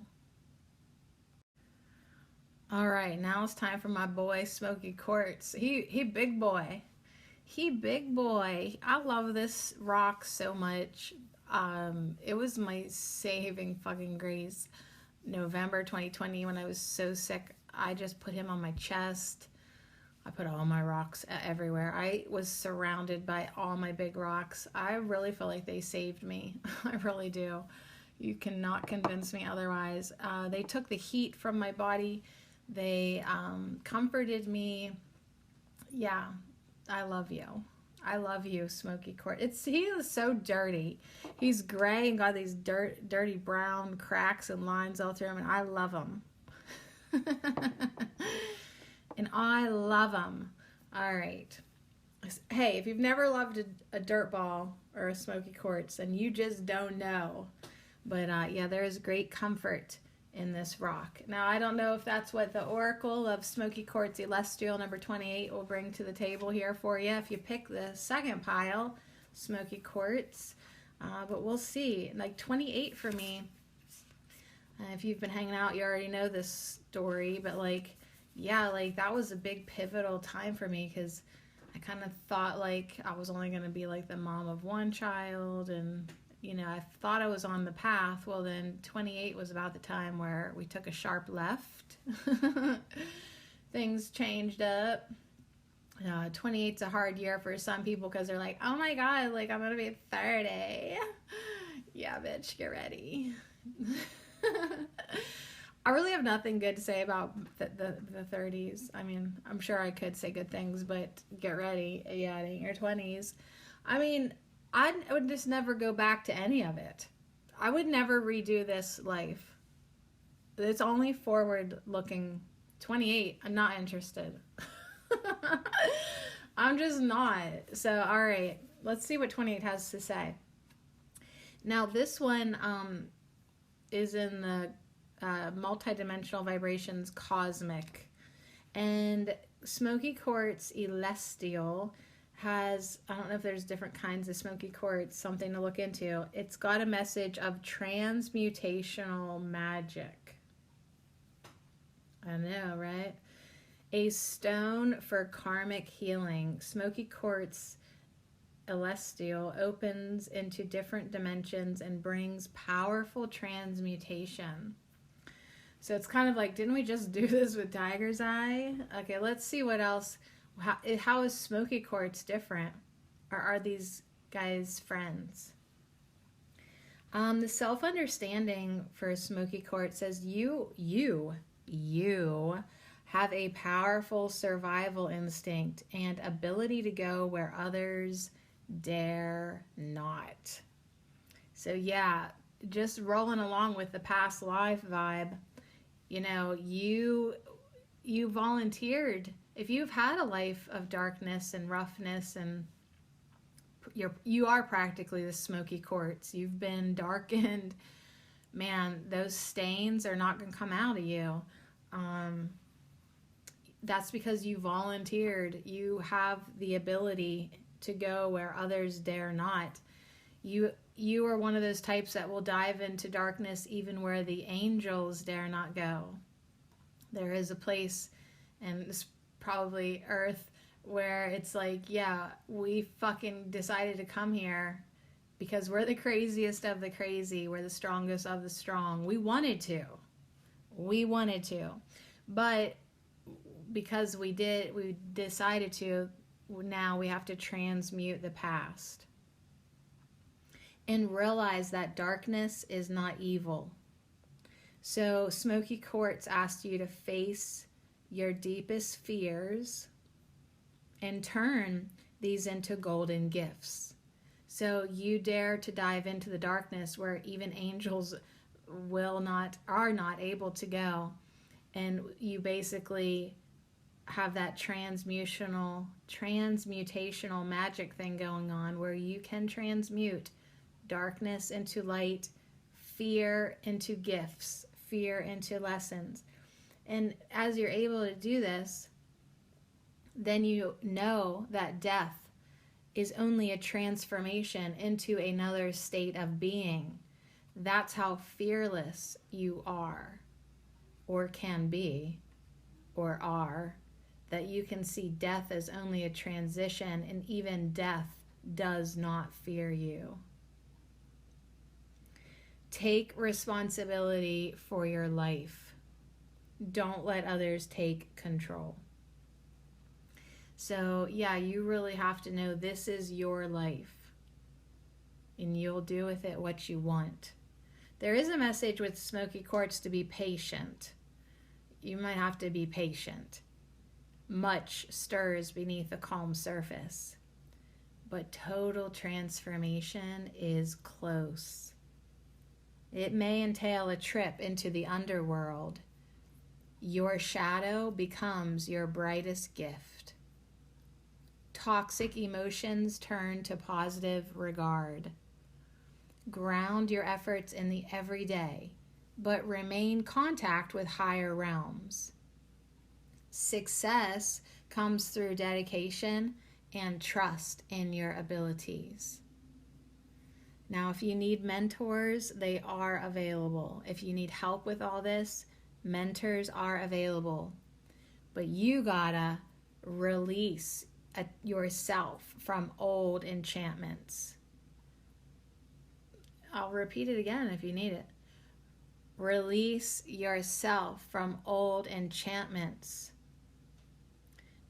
All right, now it's time for my boy Smokey Quartz. He big boy. He big boy. I love this rock so much. It was my saving fucking grace. November 2020, when I was so sick, I just put him on my chest. I put all my rocks everywhere. I was surrounded by all my big rocks. I really feel like they saved me. I really do. You cannot convince me otherwise. They took the heat from my body. They comforted me. Yeah, I love you. I love you, Smokey Quartz. He is so dirty. He's gray and got these dirty brown cracks and lines all through him, and I love him. And I love him. All right. Hey, if you've never loved a dirt ball or a Smokey Quartz, then you just don't know. But yeah, there is great comfort in this rock. Now, I don't know if that's what the Oracle of Smoky Quartz Celestial number 28 will bring to the table here for you if you pick the second pile, Smoky Quartz. But we'll see. Like 28 for me. If you've been hanging out, you already know this story. But like, yeah, like that was a big pivotal time for me because I kind of thought like I was only going to be like the mom of one child, and you know, I thought I was on the path. Well, then 28 was about the time where we took a sharp left. Things changed up. 28's a hard year for some people because they're like, oh my God, like I'm going to be 30. Yeah, bitch, get ready. I really have nothing good to say about the 30s. I mean, I'm sure I could say good things, but get ready. Yeah, it ain't your 20s. I mean, I would just never go back to any of it. I would never redo this life. It's only forward looking. 28, I'm not interested. I'm just not. So, all right, let's see what 28 has to say. Now, this one is in the multidimensional vibrations cosmic. And Smoky Quartz Celestial has, I don't know if there's different kinds of smoky quartz, something to look into. It's got a message of transmutational magic. I know, right? A stone for karmic healing. Smoky Quartz Celestial opens into different dimensions and brings powerful transmutation. So it's kind of like, didn't we just do this with Tiger's Eye? Okay, let's see what else. How is Smoky Quartz different? Or are these guys friends? The self-understanding for Smoky Quartz says you have a powerful survival instinct and ability to go where others dare not. So yeah, just rolling along with the past life vibe, you know, you volunteered. If you've had a life of darkness and roughness, and you are practically the Smoky Quartz, you've been darkened, man, those stains are not going to come out of you. That's because you volunteered. You have the ability to go where others dare not. You are one of those types that will dive into darkness even where the angels dare not go. There is a place, and it's probably Earth, where it's like, yeah, we fucking decided to come here because we're the craziest of the crazy. We're the strongest of the strong. We wanted to. But because we decided to, now we have to transmute the past and realize that darkness is not evil. So Smoky Quartz asked you to face your deepest fears and turn these into golden gifts. So you dare to dive into the darkness where even angels are not able to go. And you basically have that transmutational magic thing going on where you can transmute darkness into light, fear into gifts, fear into lessons. And as you're able to do this, then you know that death is only a transformation into another state of being. That's how fearless you are, or can be, or are, that you can see death as only a transition, and even death does not fear you. Take responsibility for your life. Don't let others take control. So yeah, you really have to know this is your life, and you'll do with it what you want. There is a message with Smoky Quartz to be patient. You might have to be patient. Much stirs beneath a calm surface, but total transformation is close. It may entail a trip into the underworld. Your shadow becomes your brightest gift. Toxic emotions turn to positive regard. Ground your efforts in the everyday. but remain contact with higher realms. Success comes through dedication and trust in your abilities. Now, if you need mentors, they are available. If you need help with all this, mentors are available. But you gotta release yourself from old enchantments. I'll repeat it again if you need it. Release yourself from old enchantments.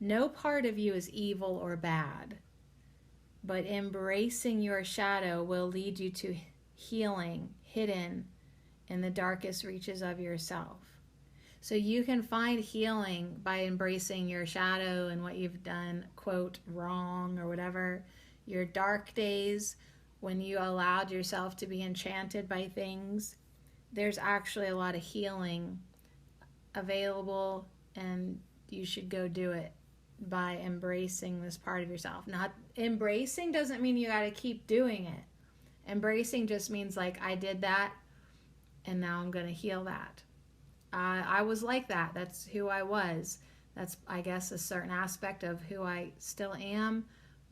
No part of you is evil or bad, but embracing your shadow will lead you to healing hidden in the darkest reaches of yourself. So you can find healing by embracing your shadow and what you've done, quote, wrong or whatever. Your dark days, when you allowed yourself to be enchanted by things, there's actually a lot of healing available, and you should go do it by embracing this part of yourself. Not embracing doesn't mean you got to keep doing it. Embracing just means like, I did that and now I'm going to heal that. I was like that. That's who I was. That's, I guess, a certain aspect of who I still am,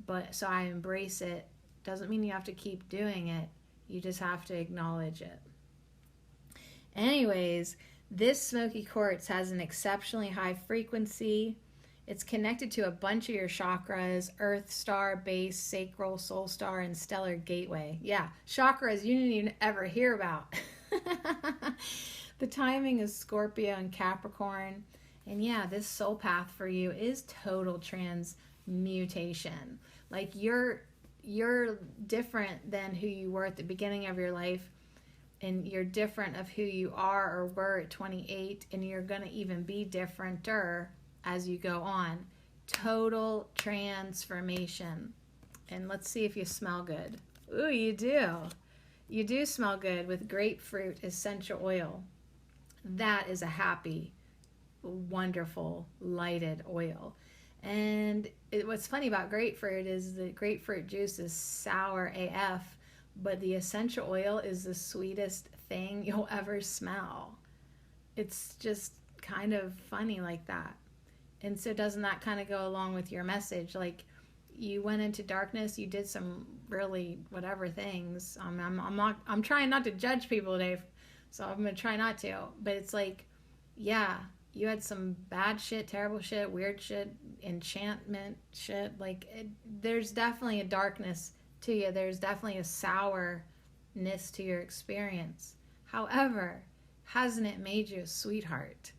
but so I embrace it. Doesn't mean you have to keep doing it. You just have to acknowledge it. Anyways, this Smokey Quartz has an exceptionally high frequency. It's connected to a bunch of your chakras: Earth Star, Base, Sacral, Soul Star, and Stellar Gateway. Yeah, chakras you didn't even ever hear about. The timing is Scorpio and Capricorn. And yeah, this soul path for you is total transmutation. Like you're different than who you were at the beginning of your life, and you're different of who you are or were at 28, and you're going to even be differenter as you go on. Total transformation. And let's see if you smell good. Ooh, you do. You do smell good with grapefruit essential oil. That is a happy, wonderful, lighted oil. And what's funny about grapefruit is the grapefruit juice is sour AF, but the essential oil is the sweetest thing you'll ever smell. It's just kind of funny like that. And so doesn't that kind of go along with your message? Like, you went into darkness, you did some really whatever things. I'm trying not to judge people today, so I'm going to try not to. But it's like, yeah, you had some bad shit, terrible shit, weird shit, enchantment shit. Like, there's definitely a darkness to you. There's definitely a sourness to your experience. However, hasn't it made you a sweetheart?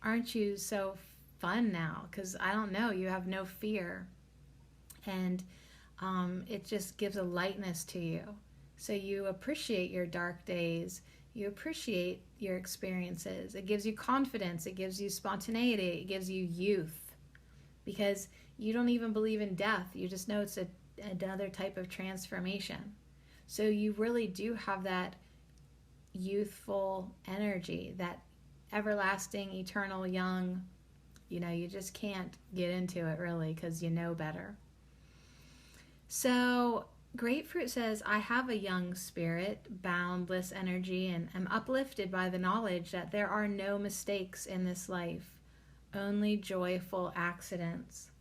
Aren't you so fun now? Because I don't know, you have no fear. And it just gives a lightness to you. So you appreciate your dark days. You appreciate your experiences. It gives you confidence. It gives you spontaneity. It gives you youth. Because you don't even believe in death. You just know it's another type of transformation. So you really do have that youthful energy, that everlasting, eternal, young. You know, you just can't get into it really because you know better. So grapefruit says, I have a young spirit, boundless energy, and am uplifted by the knowledge that there are no mistakes in this life, only joyful accidents.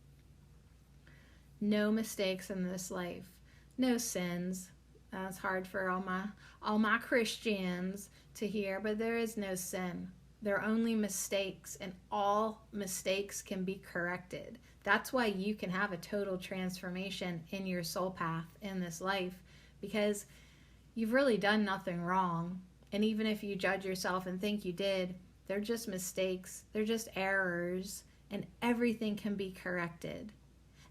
No mistakes in this life, no sins. That's hard for all my Christians to hear, but there is no sin. There are only mistakes, and all mistakes can be corrected. That's why you can have a total transformation in your soul path in this life, because you've really done nothing wrong. And even if you judge yourself and think you did, they're just mistakes. They're just errors, and everything can be corrected.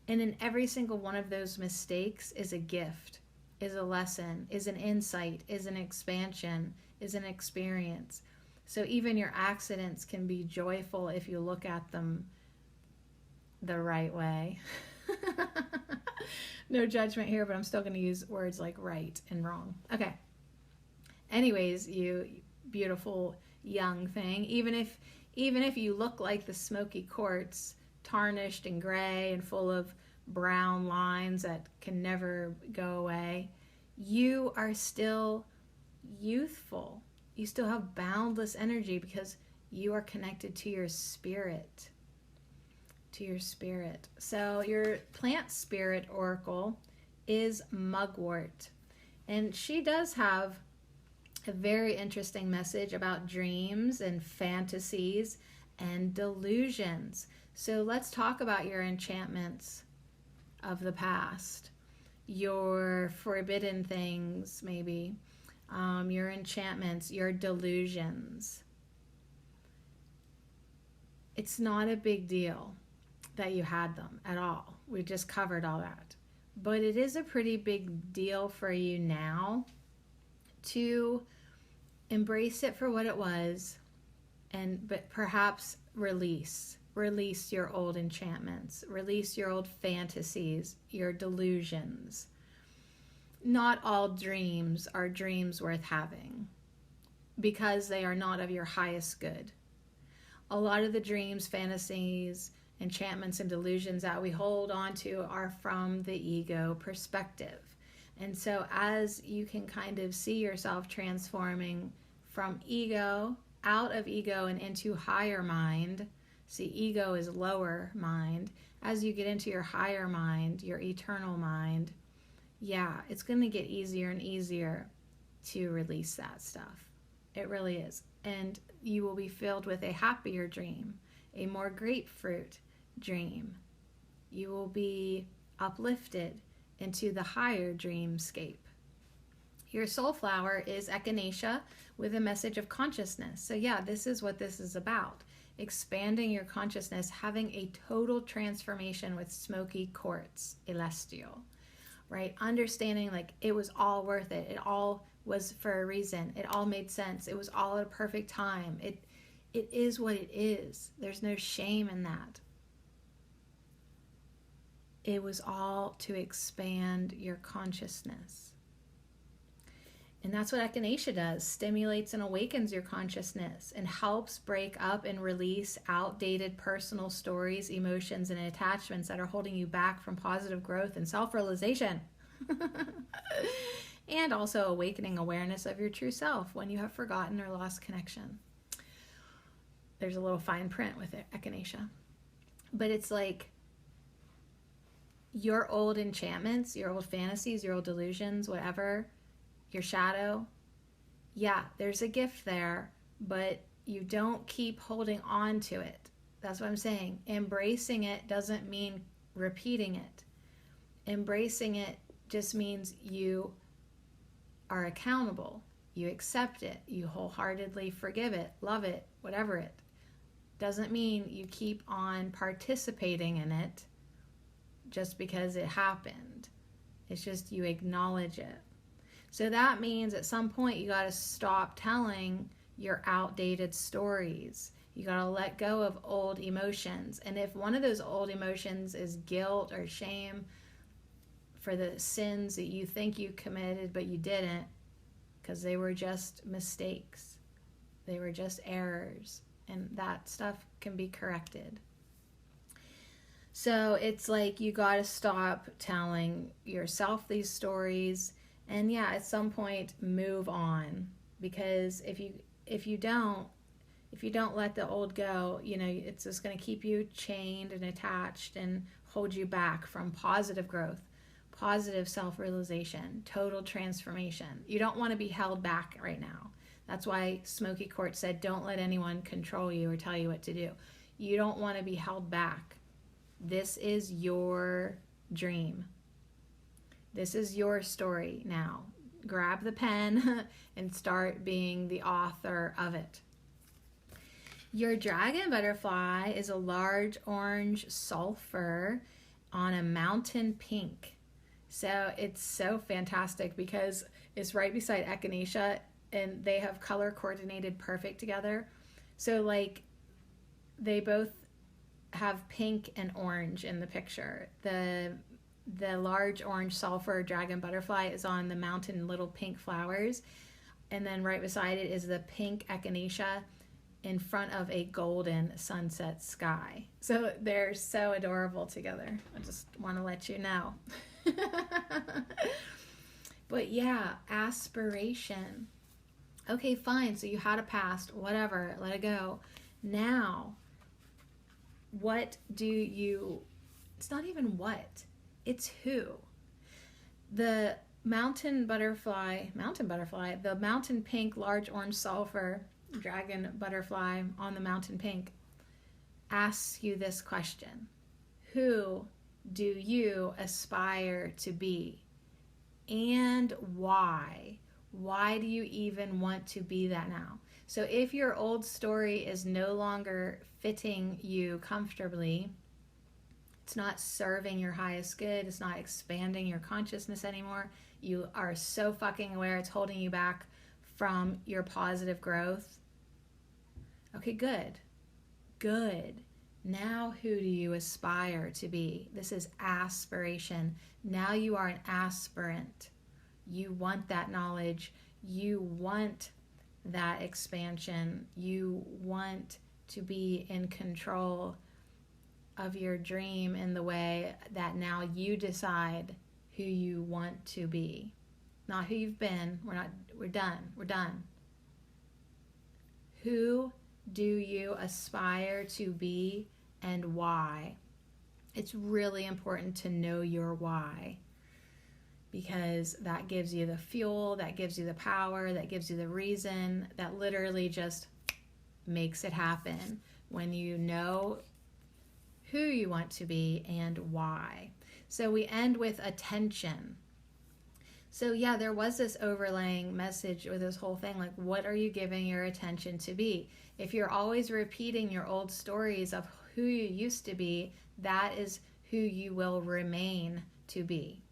And in every single one of those mistakes is a gift, is a lesson, is an insight, is an expansion, is an experience. So even your accidents can be joyful if you look at them the right way. No judgment here, but I'm still going to use words like right and wrong. Okay. Anyways, you beautiful young thing, even if you look like the Smokey Quartz, tarnished and gray and full of brown lines that can never go away, you are still youthful. You still have boundless energy because you are connected to your spirit. To your spirit. So your plant spirit oracle is Mugwort. And she does have a very interesting message about dreams and fantasies and delusions. So let's talk about your enchantments of the past, your forbidden things, maybe, your enchantments, your delusions. It's not a big deal that you had them at all. We just covered all that. But it is a pretty big deal for you now to embrace it for what it was, but perhaps release your old enchantments, release your old fantasies, your delusions. Not all dreams are dreams worth having because they are not of your highest good. A lot of the dreams, fantasies, enchantments, and delusions that we hold on to are from the ego perspective. And so as you can kind of see yourself transforming from ego, out of ego and into higher mind. See, ego is lower mind. As you get into your higher mind, your eternal mind, yeah, it's going to get easier and easier to release that stuff. It really is. And you will be filled with a happier dream, a more grapefruit dream. You will be uplifted into the higher dreamscape. Your soul flower is echinacea with a message of consciousness. So yeah, this is what this is about. Expanding your consciousness, having a total transformation with Smokey Quartz Celestial, right? Understanding like it was all worth it. It all was for a reason. It all made sense. It was all at a perfect time. It is what it is. There's no shame in that. It was all to expand your consciousness. And that's what echinacea does, stimulates and awakens your consciousness and helps break up and release outdated personal stories, emotions, and attachments that are holding you back from positive growth and self-realization. And also awakening awareness of your true self when you have forgotten or lost connection. There's a little fine print with it, echinacea. But it's like your old enchantments, your old fantasies, your old delusions, whatever, your shadow, yeah, there's a gift there, but you don't keep holding on to it. That's what I'm saying. Embracing it doesn't mean repeating it. Embracing it just means you are accountable. You accept it. You wholeheartedly forgive it, love it, whatever it. Doesn't mean you keep on participating in it just because it happened. It's just you acknowledge it. So that means at some point you got to stop telling your outdated stories. You got to let go of old emotions. And if one of those old emotions is guilt or shame for the sins that you think you committed but you didn't, because they were just mistakes, they were just errors, and that stuff can be corrected. So it's like you got to stop telling yourself these stories. And yeah, at some point move on, because if you don't let the old go, it's just going to keep you chained and attached and hold you back from positive growth, positive self-realization, total transformation. You don't want to be held back right now. That's why Smokey Quartz said, don't let anyone control you or tell you what to do. You don't want to be held back. This is your dream. This is your story now. Grab the pen and start being the author of it. Your dragon butterfly is a large orange sulfur on a mountain pink. So it's so fantastic because it's right beside echinacea and they have color coordinated perfect together. So like they both have pink and orange in the picture. The large orange sulfur dragon butterfly is on the mountain little pink flowers, and then right beside it is the pink echinacea in front of a golden sunset sky. So they're so adorable together. I just want to let you know. But yeah, aspiration. Okay, fine. So you had a past, whatever, let it go. Now, what do you, it's not even what, it's who. The mountain butterfly, the mountain pink, large orange sulfur, dragon butterfly on the mountain pink asks you this question. Who do you aspire to be? And why? Why do you even want to be that now? So if your old story is no longer fitting you comfortably, it's not serving your highest good, it's not expanding your consciousness anymore, you are so fucking aware it's holding you back from your positive growth. Okay, good. Good. Now who do you aspire to be? This is aspiration. Now you are an aspirant. You want that knowledge. You want that expansion. You want to be in control of your dream in the way that now you decide who you want to be. Not who you've been. We're done. Who do you aspire to be and why? It's really important to know your why, because that gives you the fuel, that gives you the power, that gives you the reason, that literally just makes it happen when you know who you want to be and why. So we end with attention. So yeah, there was this overlaying message with this whole thing, like, what are you giving your attention to be? If you're always repeating your old stories of who you used to be, that is who you will remain to be.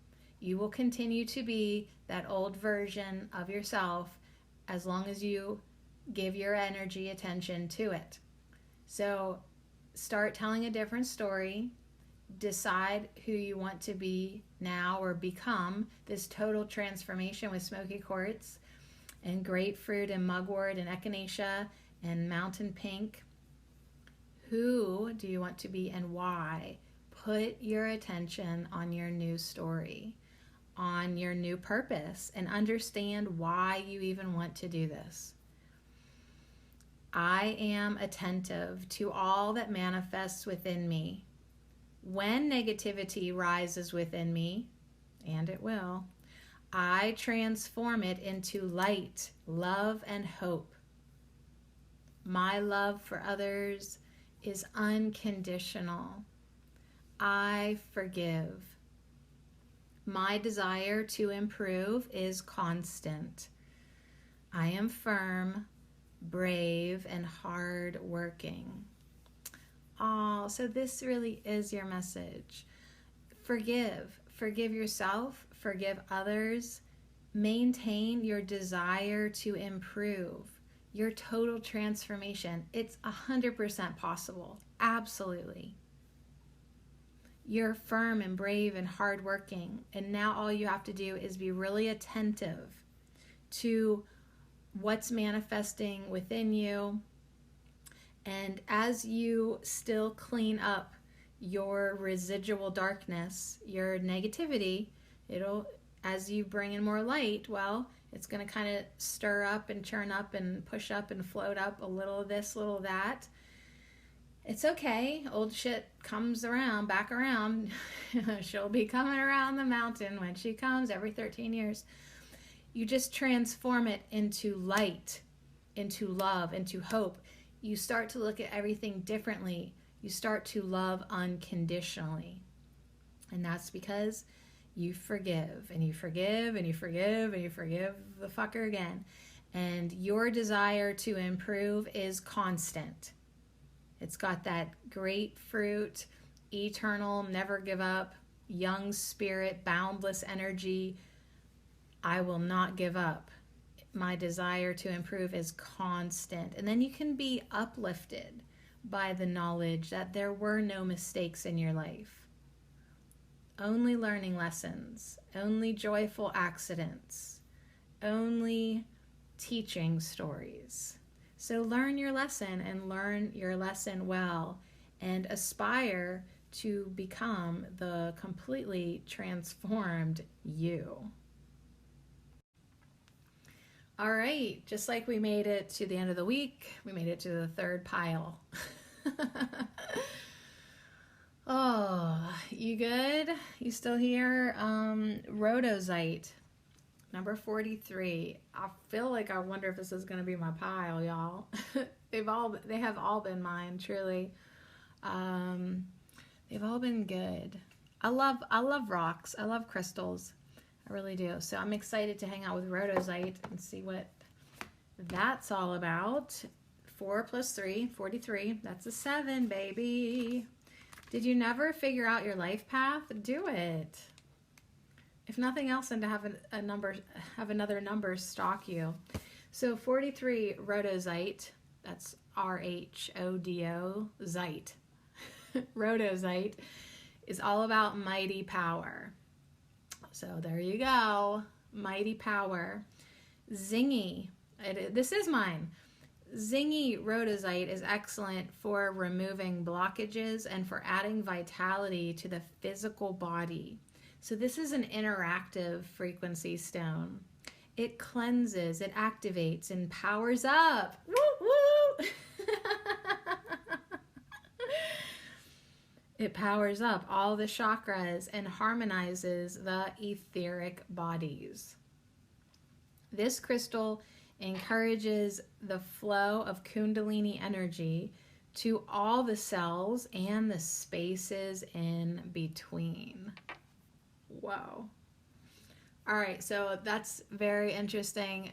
You will continue to be that old version of yourself as long as you give your energy attention to it. So start telling a different story. Decide who you want to be now or become. This total transformation with Smokey Quartz and grapefruit and mugwort and echinacea and mountain pink. Who do you want to be and why? Put your attention on your new story, on your new purpose, and understand why you even want to do this. I am attentive to all that manifests within me. When negativity rises within me, and it will, I transform it into light, love, and hope. My love for others is unconditional. I forgive. My desire to improve is constant. I am firm, brave, and hardworking. Oh, so this really is your message. Forgive. Forgive yourself. Forgive others. Maintain your desire to improve. Your total transformation. It's 100% possible. Absolutely. You're firm and brave and hardworking. And now all you have to do is be really attentive to what's manifesting within you. And as you still clean up your residual darkness, your negativity, as you bring in more light, well, it's going to kind of stir up and churn up and push up and float up a little of this, little of that. It's okay. Old shit comes around, back around. She'll be coming around the mountain when she comes every 13 years. You just transform it into light, into love, into hope. You start to look at everything differently. You start to love unconditionally. And that's because you forgive, and you forgive, and you forgive, and you forgive the fucker again. And your desire to improve is constant. It's got that grapefruit, eternal, never give up, young spirit, boundless energy. I will not give up. My desire to improve is constant. And then you can be uplifted by the knowledge that there were no mistakes in your life. Only learning lessons, only joyful accidents, only teaching stories. So learn your lesson and learn your lesson well and aspire to become the completely transformed you. All right, just like we made it to the end of the week, we made it to the third pile. Oh, you good? You still here? Rhodozite, number 43. I feel like I wonder if this is going to be my pile, y'all. They have all been mine, truly. They've all been good. I love rocks. I love crystals. I really do. So I'm excited to hang out with Rhodozite and see what that's all about. 4 plus 3, 43. That's a 7, baby. Did you never figure out your life path? Do it. If nothing else, then to have another number stalk you. So 43, Rhodozite. That's R-H-O-D-O, Zite. Rhodozite is all about mighty power. So there you go. Mighty power. Zingy. This is mine. Zingy Rhodozite is excellent for removing blockages and for adding vitality to the physical body. So this is an interactive frequency stone. It cleanses, it activates, and powers up. Woo woo! It powers up all the chakras and harmonizes the etheric bodies. This crystal encourages the flow of Kundalini energy to all the cells and the spaces in between. Whoa. All right, so that's very interesting.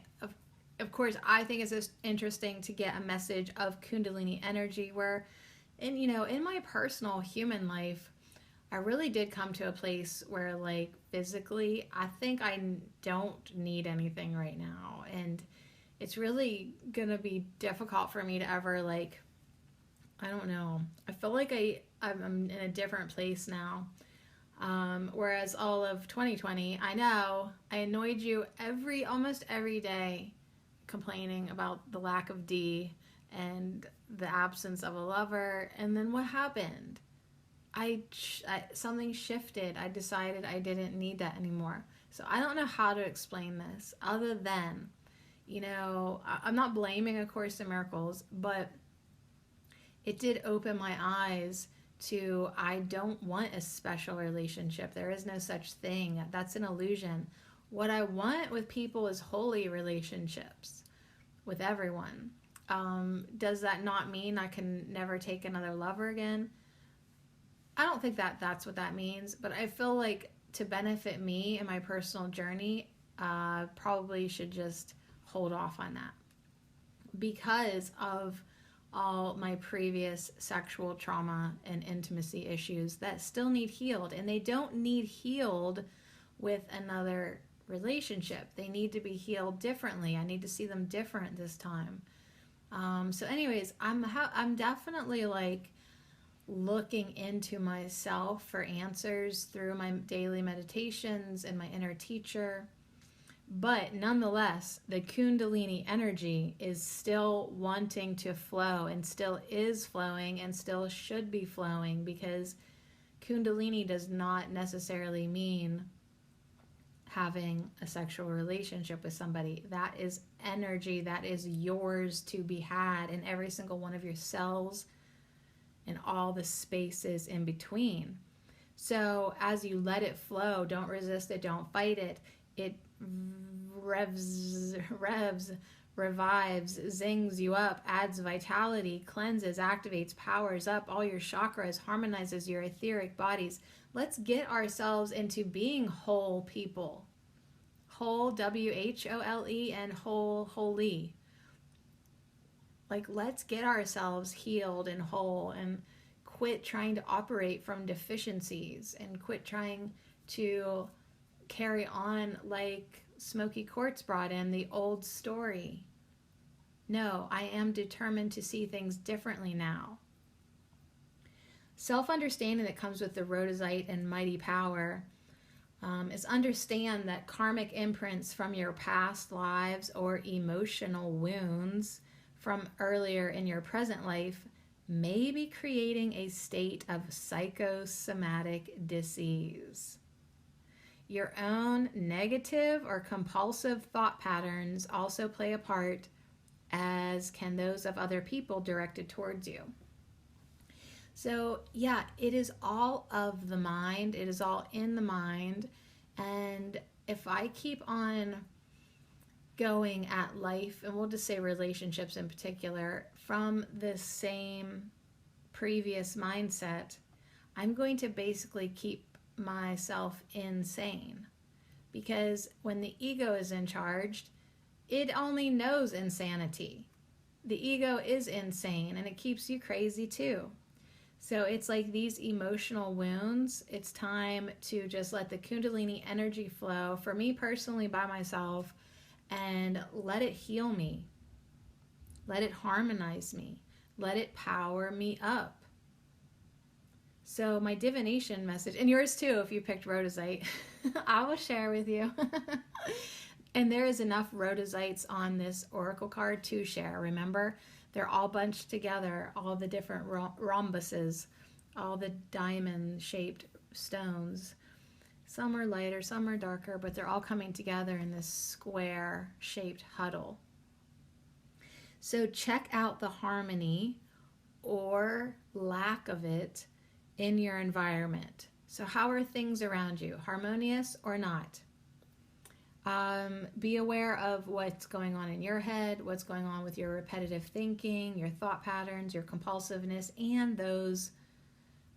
Of course, I think it's just interesting to get a message of Kundalini energy where, and in my personal human life, I really did come to a place where, like, physically, I think I don't need anything right now. And it's really going to be difficult for me to ever, like, I don't know. I feel like I'm in a different place now. Whereas all of 2020, I know I annoyed you almost every day complaining about the lack of D and the absence of a lover. And then what happened? Something shifted. I decided I didn't need that anymore. So I don't know how to explain this other than, I'm not blaming A Course in Miracles, but it did open my eyes to, I don't want a special relationship. There is no such thing. That's an illusion. What I want with people is holy relationships with everyone. Does that not mean I can never take another lover again? I don't think that's what that means, but I feel like to benefit me in my personal journey, probably should just hold off on that because of all my previous sexual trauma and intimacy issues that still need healed. And they don't need healed with another relationship. They need to be healed differently. I need to see them different this time. So anyways, I'm definitely like looking into myself for answers through my daily meditations and my inner teacher. But nonetheless, the Kundalini energy is still wanting to flow and still is flowing and still should be flowing, because Kundalini does not necessarily mean having a sexual relationship with somebody. That is energy that is yours to be had in every single one of your cells and all the spaces in between. So as you let it flow, don't resist it, don't fight it. It revs, revives, zings you up, adds vitality, cleanses, activates, powers up all your chakras, harmonizes your etheric bodies. Let's get ourselves into being whole people. Whole, W-H-O-L-E, and holy. Like, let's get ourselves healed and whole and quit trying to operate from deficiencies and quit trying to carry on like Smokey Quartz brought in the old story. No, I am determined to see things differently now. Self-understanding that comes with the Rhodozite and mighty power is understand that karmic imprints from your past lives or emotional wounds from earlier in your present life may be creating a state of psychosomatic disease. Your own negative or compulsive thought patterns also play a part, as can those of other people directed towards you. So, yeah, it is all of the mind. It is all in the mind. And if I keep on going at life, and we'll just say relationships in particular, from the same previous mindset, I'm going to basically keep myself insane. Because when the ego is in charge, it only knows insanity. The ego is insane, and it keeps you crazy too. So it's like these emotional wounds. It's time to just let the Kundalini energy flow, for me personally by myself, and let it heal me. Let it harmonize me. Let it power me up. So my divination message, and yours too if you picked Rhodozite, I will share with you. And there is enough Rhodozites on this oracle card to share. Remember, they're all bunched together, all the different rhombuses, all the diamond-shaped stones. Some are lighter, some are darker, but they're all coming together in this square-shaped huddle. So check out the harmony or lack of it in your environment. So how are things around you? Harmonious or not? Be aware of what's going on in your head, what's going on with your repetitive thinking, your thought patterns, your compulsiveness, and those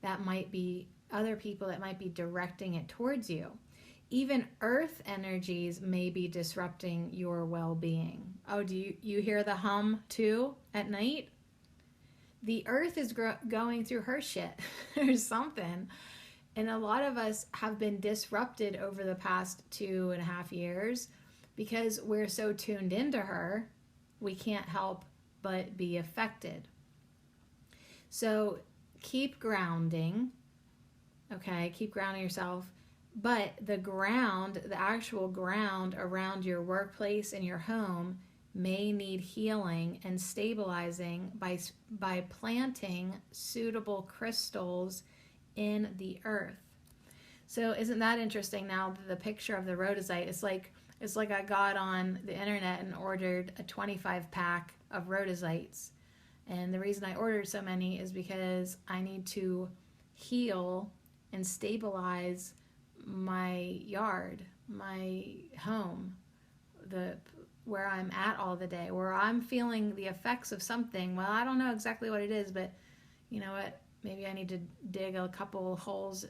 that might be other people that might be directing it towards you. Even earth energies may be disrupting your well-being. Oh, do you hear the hum too at night? The earth is going through her shit or something. And a lot of us have been disrupted over the past 2.5 years because we're so tuned into her, we can't help but be affected. So keep grounding, okay? Keep grounding yourself. But the ground, the actual ground around your workplace and your home may need healing and stabilizing by planting suitable crystals in the earth. So isn't that interesting? Now the picture of the rhodozite, it's like I got on the internet and ordered a 25-pack of rhodozites. And the reason I ordered so many is because I need to heal and stabilize my yard, my home, where I'm at all the day, where I'm feeling the effects of something. Well, I don't know exactly what it is, but you know what? Maybe I need to dig a couple holes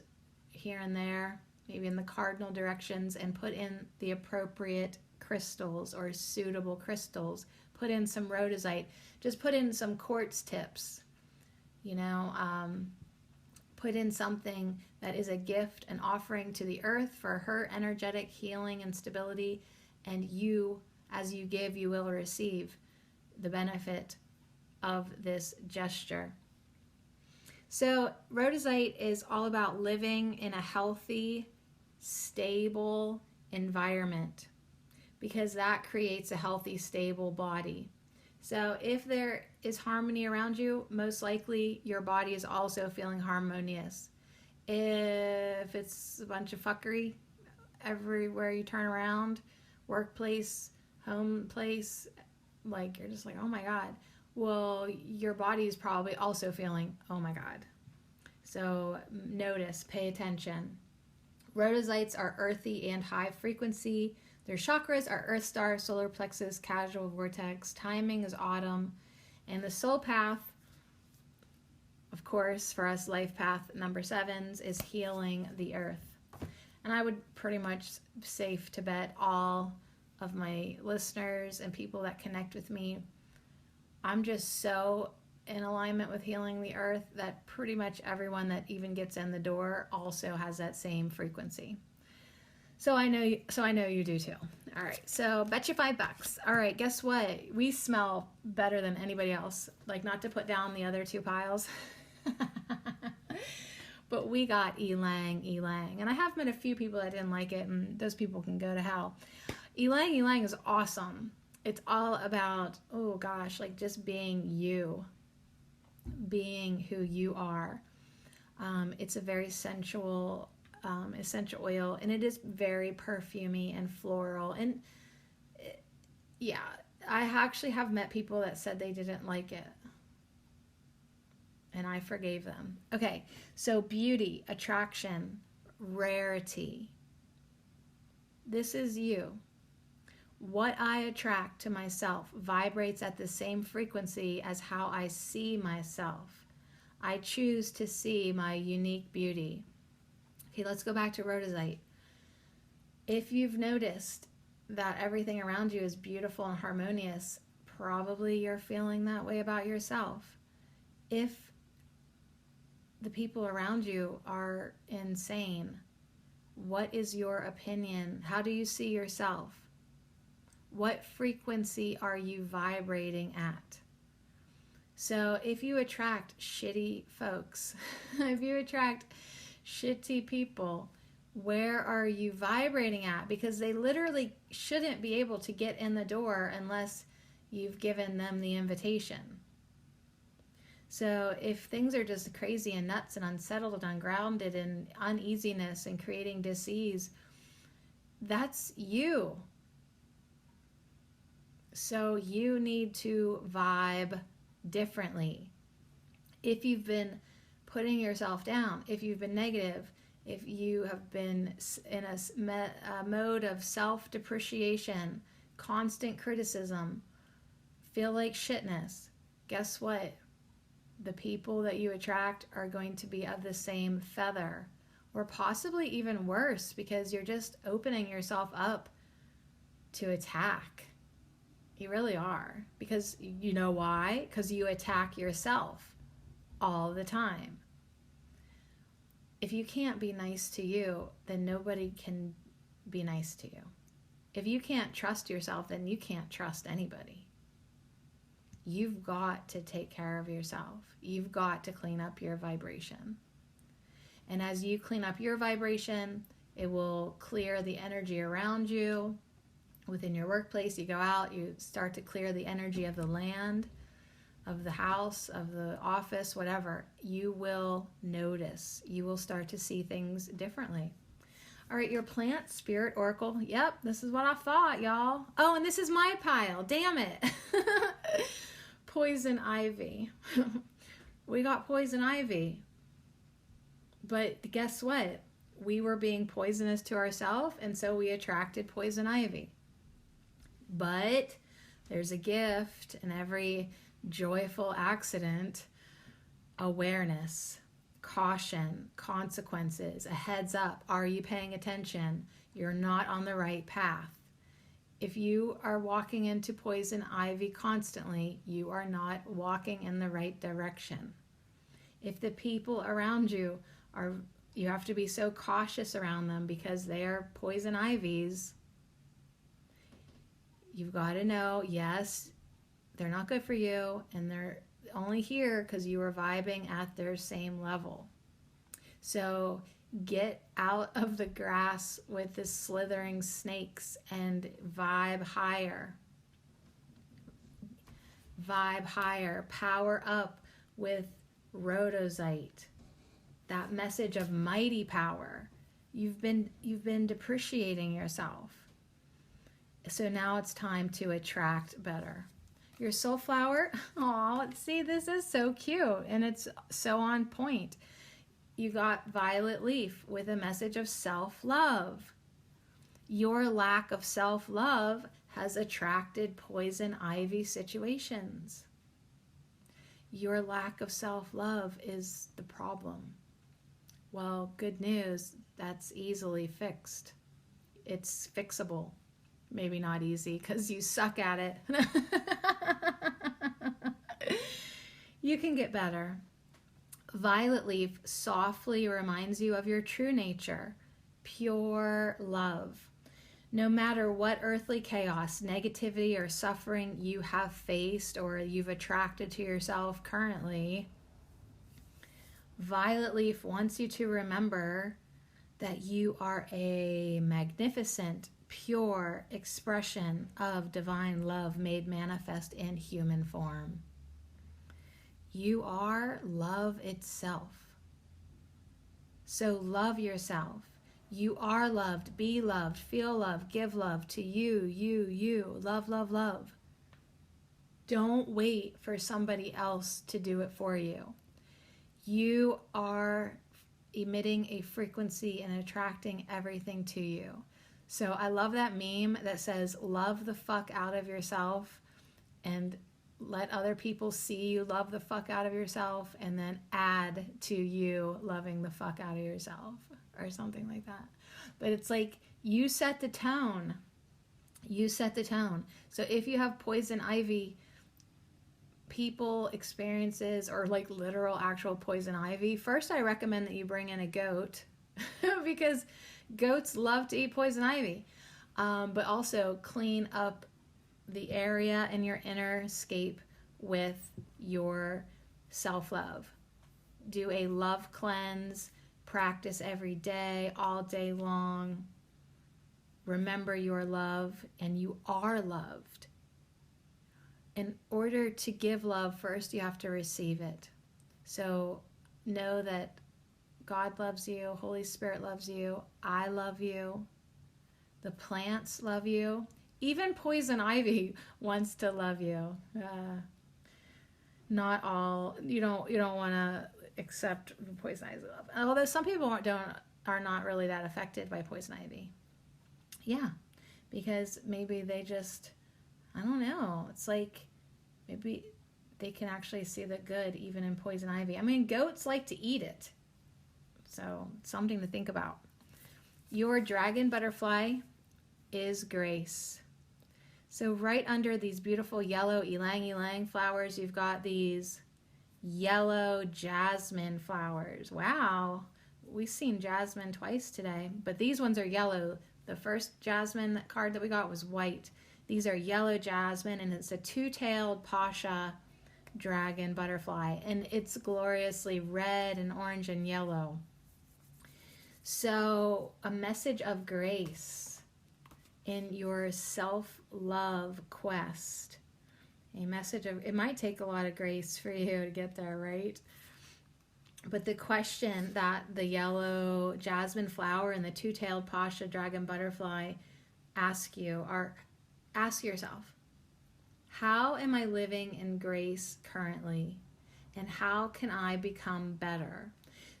here and there, maybe in the cardinal directions, and put in the appropriate crystals or suitable crystals. Put in some rhodozite. Just put in some quartz tips. Put in something that is a gift, an offering to the earth for her energetic healing and stability. And you, as you give, you will receive the benefit of this gesture. So rhodozite is all about living in a healthy, stable environment, because that creates a healthy, stable body. So if there is harmony around you, most likely your body is also feeling harmonious. If it's a bunch of fuckery everywhere you turn around, workplace, home place, like you're just like, oh my God. Well, your body is probably also feeling, oh my God. So notice, pay attention. Rhodozites are earthy and high frequency. Their chakras are Earth Star, Solar Plexus, Causal Vortex. Timing is autumn. And the soul path, of course, for us, life path number 7s, is healing the earth. And I would pretty much safe to bet all of my listeners and people that connect with me, I'm just so in alignment with healing the earth that pretty much everyone that even gets in the door also has that same frequency. So I know you do too. All right, so bet you $5. All right, guess what? We smell better than anybody else. Like, not to put down the other 2 piles, but we got ylang. And I have met a few people that didn't like it, and those people can go to hell. Ylang is awesome. It's all about, oh gosh, like just being you, being who you are. It's a very sensual essential oil, and it is very perfumey and floral. And yeah, I actually have met people that said they didn't like it, and I forgave them. Okay, so beauty, attraction, rarity. This is you. What I attract to myself vibrates at the same frequency as how I see myself. I choose to see my unique beauty. Okay, let's go back to Rhodozite. If you've noticed that everything around you is beautiful and harmonious, probably you're feeling that way about yourself. If the people around you are insane, what is your opinion? How do you see yourself? What frequency are you vibrating at? So if you attract shitty folks, if you attract shitty people, where are you vibrating at? Because they literally shouldn't be able to get in the door unless you've given them the invitation. So if things are just crazy and nuts and unsettled and ungrounded and uneasiness and creating dis-ease, that's you. So you need to vibe differently. If you've been putting yourself down, if you've been negative, if you have been in a mode of self-depreciation, constant criticism, feel like shitness, guess what? The people that you attract are going to be of the same feather, or possibly even worse, because you're just opening yourself up to attack. You really are. Because you know why? Because you attack yourself all the time. If you can't be nice to you, then nobody can be nice to you. If you can't trust yourself, then you can't trust anybody. You've got to take care of yourself. You've got to clean up your vibration. And as you clean up your vibration, it will clear the energy around you. Within your workplace, you go out, you start to clear the energy of the land, of the house, of the office, whatever. You will notice. You will start to see things differently. All right, your plant spirit oracle. Yep, this is what I thought, y'all. Oh, and this is my pile. Damn it. Poison ivy. We got poison ivy. But guess what? We were being poisonous to ourselves, and so we attracted poison ivy. But there's a gift in every joyful accident: awareness, caution, consequences, a heads up. Are you paying attention? You're not on the right path. If you are walking into poison ivy constantly, you are not walking in the right direction. If the people around you are, you have to be so cautious around them because they are poison ivies. You've got to know, yes, they're not good for you, and they're only here because you are vibing at their same level. So get out of the grass with the slithering snakes and vibe higher. Vibe higher. Power up with Rhodozite. That message of mighty power. You've been depreciating yourself. So now it's time to attract better. Your soul flower, oh, see, this is so cute and it's so on point. You got violet leaf with a message of self-love. Your lack of self-love has attracted poison ivy situations. Your lack of self-love is the problem. Well, good news, that's easily fixed. It's fixable. Maybe not easy because you suck at it. You can get better. Violet leaf softly reminds you of your true nature, pure love. No matter what earthly chaos, negativity, or suffering you have faced or you've attracted to yourself currently, Violet leaf wants you to remember that you are a magnificent, pure expression of divine love made manifest in human form. You are love itself. So love yourself. You are loved. Be loved. Feel love. Give love to you. Love, love, love. Don't wait for somebody else to do it for you. You are emitting a frequency and attracting everything to you. So I love that meme that says, love the fuck out of yourself and let other people see you love the fuck out of yourself, and then add to you loving the fuck out of yourself, or something like that. But it's like, you set the tone. You set the tone. So if you have poison ivy, people, experiences, or like literal actual poison ivy, first I recommend that you bring in a goat because goats love to eat poison ivy. But also clean up the area in your inner scape with your self-love. Do a love cleanse, practice every day, all day long. Remember your love, and you are loved. In order to give love, first you have to receive it. So know that God loves you, Holy Spirit loves you, I love you, the plants love you. Even poison ivy wants to love you. Not all. You don't want to accept the poison ivy love. Although some people are not really that affected by poison ivy. Yeah, because maybe they just, I don't know. It's like maybe they can actually see the good even in poison ivy. I mean, goats like to eat it. So something to think about. Your dragon butterfly is grace. So right under these beautiful yellow ylang ylang flowers, you've got these yellow jasmine flowers. Wow, we've seen jasmine twice today, but these ones are yellow. The first jasmine card that we got was white. These are yellow jasmine, and it's a two-tailed pasha dragon butterfly, and it's gloriously red and orange and yellow. So a message of grace in your self-love quest. A message of, it might take a lot of grace for you to get there, right? But the question that the yellow jasmine flower and the two-tailed pasha dragon butterfly ask yourself, how am I living in grace currently? And how can I become better?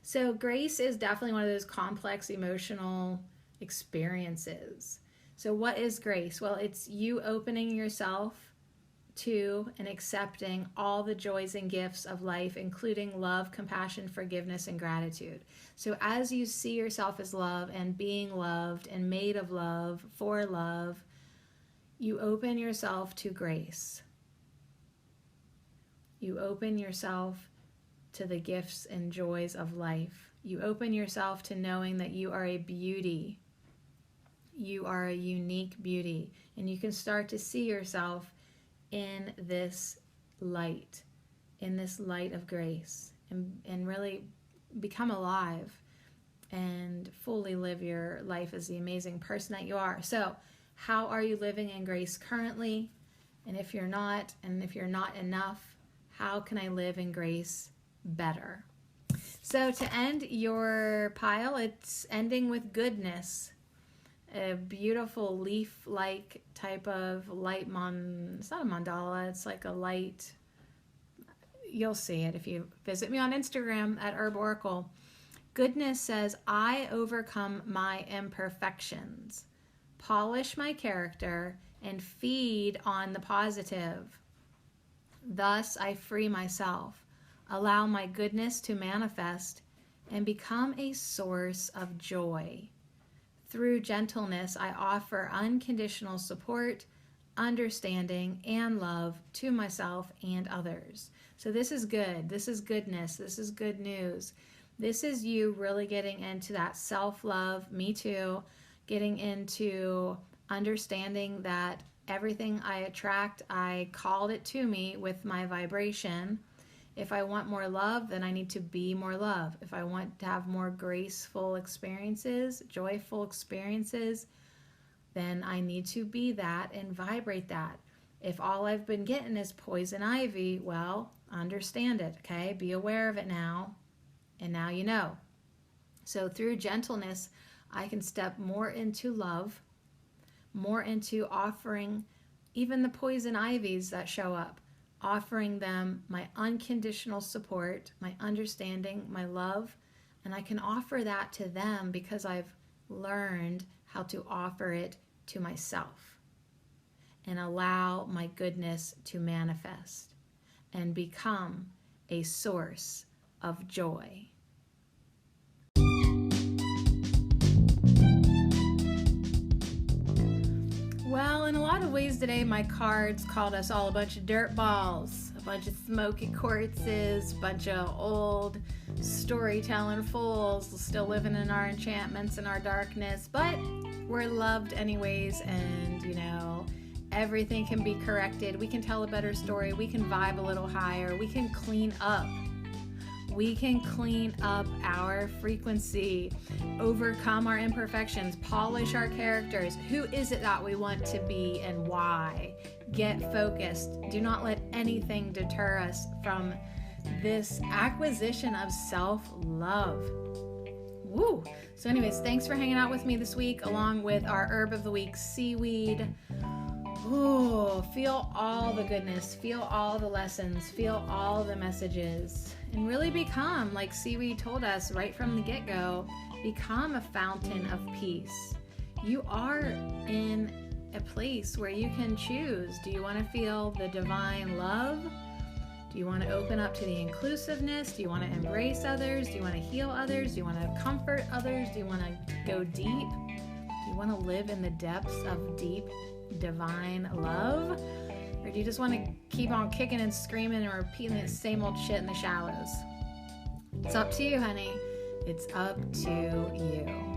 So grace is definitely one of those complex emotional experiences. So what is grace? Well, it's you opening yourself to and accepting all the joys and gifts of life, including love, compassion, forgiveness, and gratitude. So as you see yourself as love and being loved and made of love, for love, you open yourself to grace. You open yourself to the gifts and joys of life. You open yourself to knowing that you are a beauty. You are a unique beauty, and you can start to see yourself in this light of grace, and really become alive and fully live your life as the amazing person that you are. So how are you living in grace currently? And if you're not enough, how can I live in grace better? So to end your pile, it's ending with goodness. A beautiful leaf-like type of light it's not a mandala, it's like a light, you'll see it if you visit me on Instagram at Herb Oracle. Goodness says, I overcome my imperfections, polish my character, and feed on the positive. Thus I free myself, allow my goodness to manifest, and become a source of joy. Through gentleness, I offer unconditional support, understanding, and love to myself and others. So this is good. This is goodness. This is good news. This is you really getting into that self-love, me too, getting into understanding that everything I attract, I called it to me with my vibration. If I want more love, then I need to be more love. If I want to have more graceful experiences, joyful experiences, then I need to be that and vibrate that. If all I've been getting is poison ivy, well, understand it, okay? Be aware of it now, and now you know. So through gentleness, I can step more into love, more into offering even the poison ivies that show up, offering them my unconditional support, my understanding, my love, and I can offer that to them because I've learned how to offer it to myself and allow my goodness to manifest and become a source of joy. Well, in a lot of ways today, my cards called us all a bunch of dirt balls, a bunch of Smokey Quartzes, a bunch of old storytelling fools still living in our enchantments and our darkness, but we're loved anyways, and everything can be corrected. We can tell a better story. We can vibe a little higher. We can clean up. We can clean up our frequency, overcome our imperfections, polish our characters. Who is it that we want to be and why? Get focused. Do not let anything deter us from this acquisition of self-love. Woo! So anyways, thanks for hanging out with me this week along with our herb of the week, seaweed. Ooh, feel all the goodness, feel all the lessons, feel all the messages, and really become, like seaweed told us right from the get-go, become a fountain of peace. You are in a place where you can choose. Do you want to feel the divine love? Do you want to open up to the inclusiveness? Do you want to embrace others? Do you want to heal others? Do you want to comfort others? Do you want to go deep? Do you want to live in the depths of deep divine love? Or do you just want to keep on kicking and screaming and repeating the same old shit in the shallows? It's up to you, honey. It's up to you.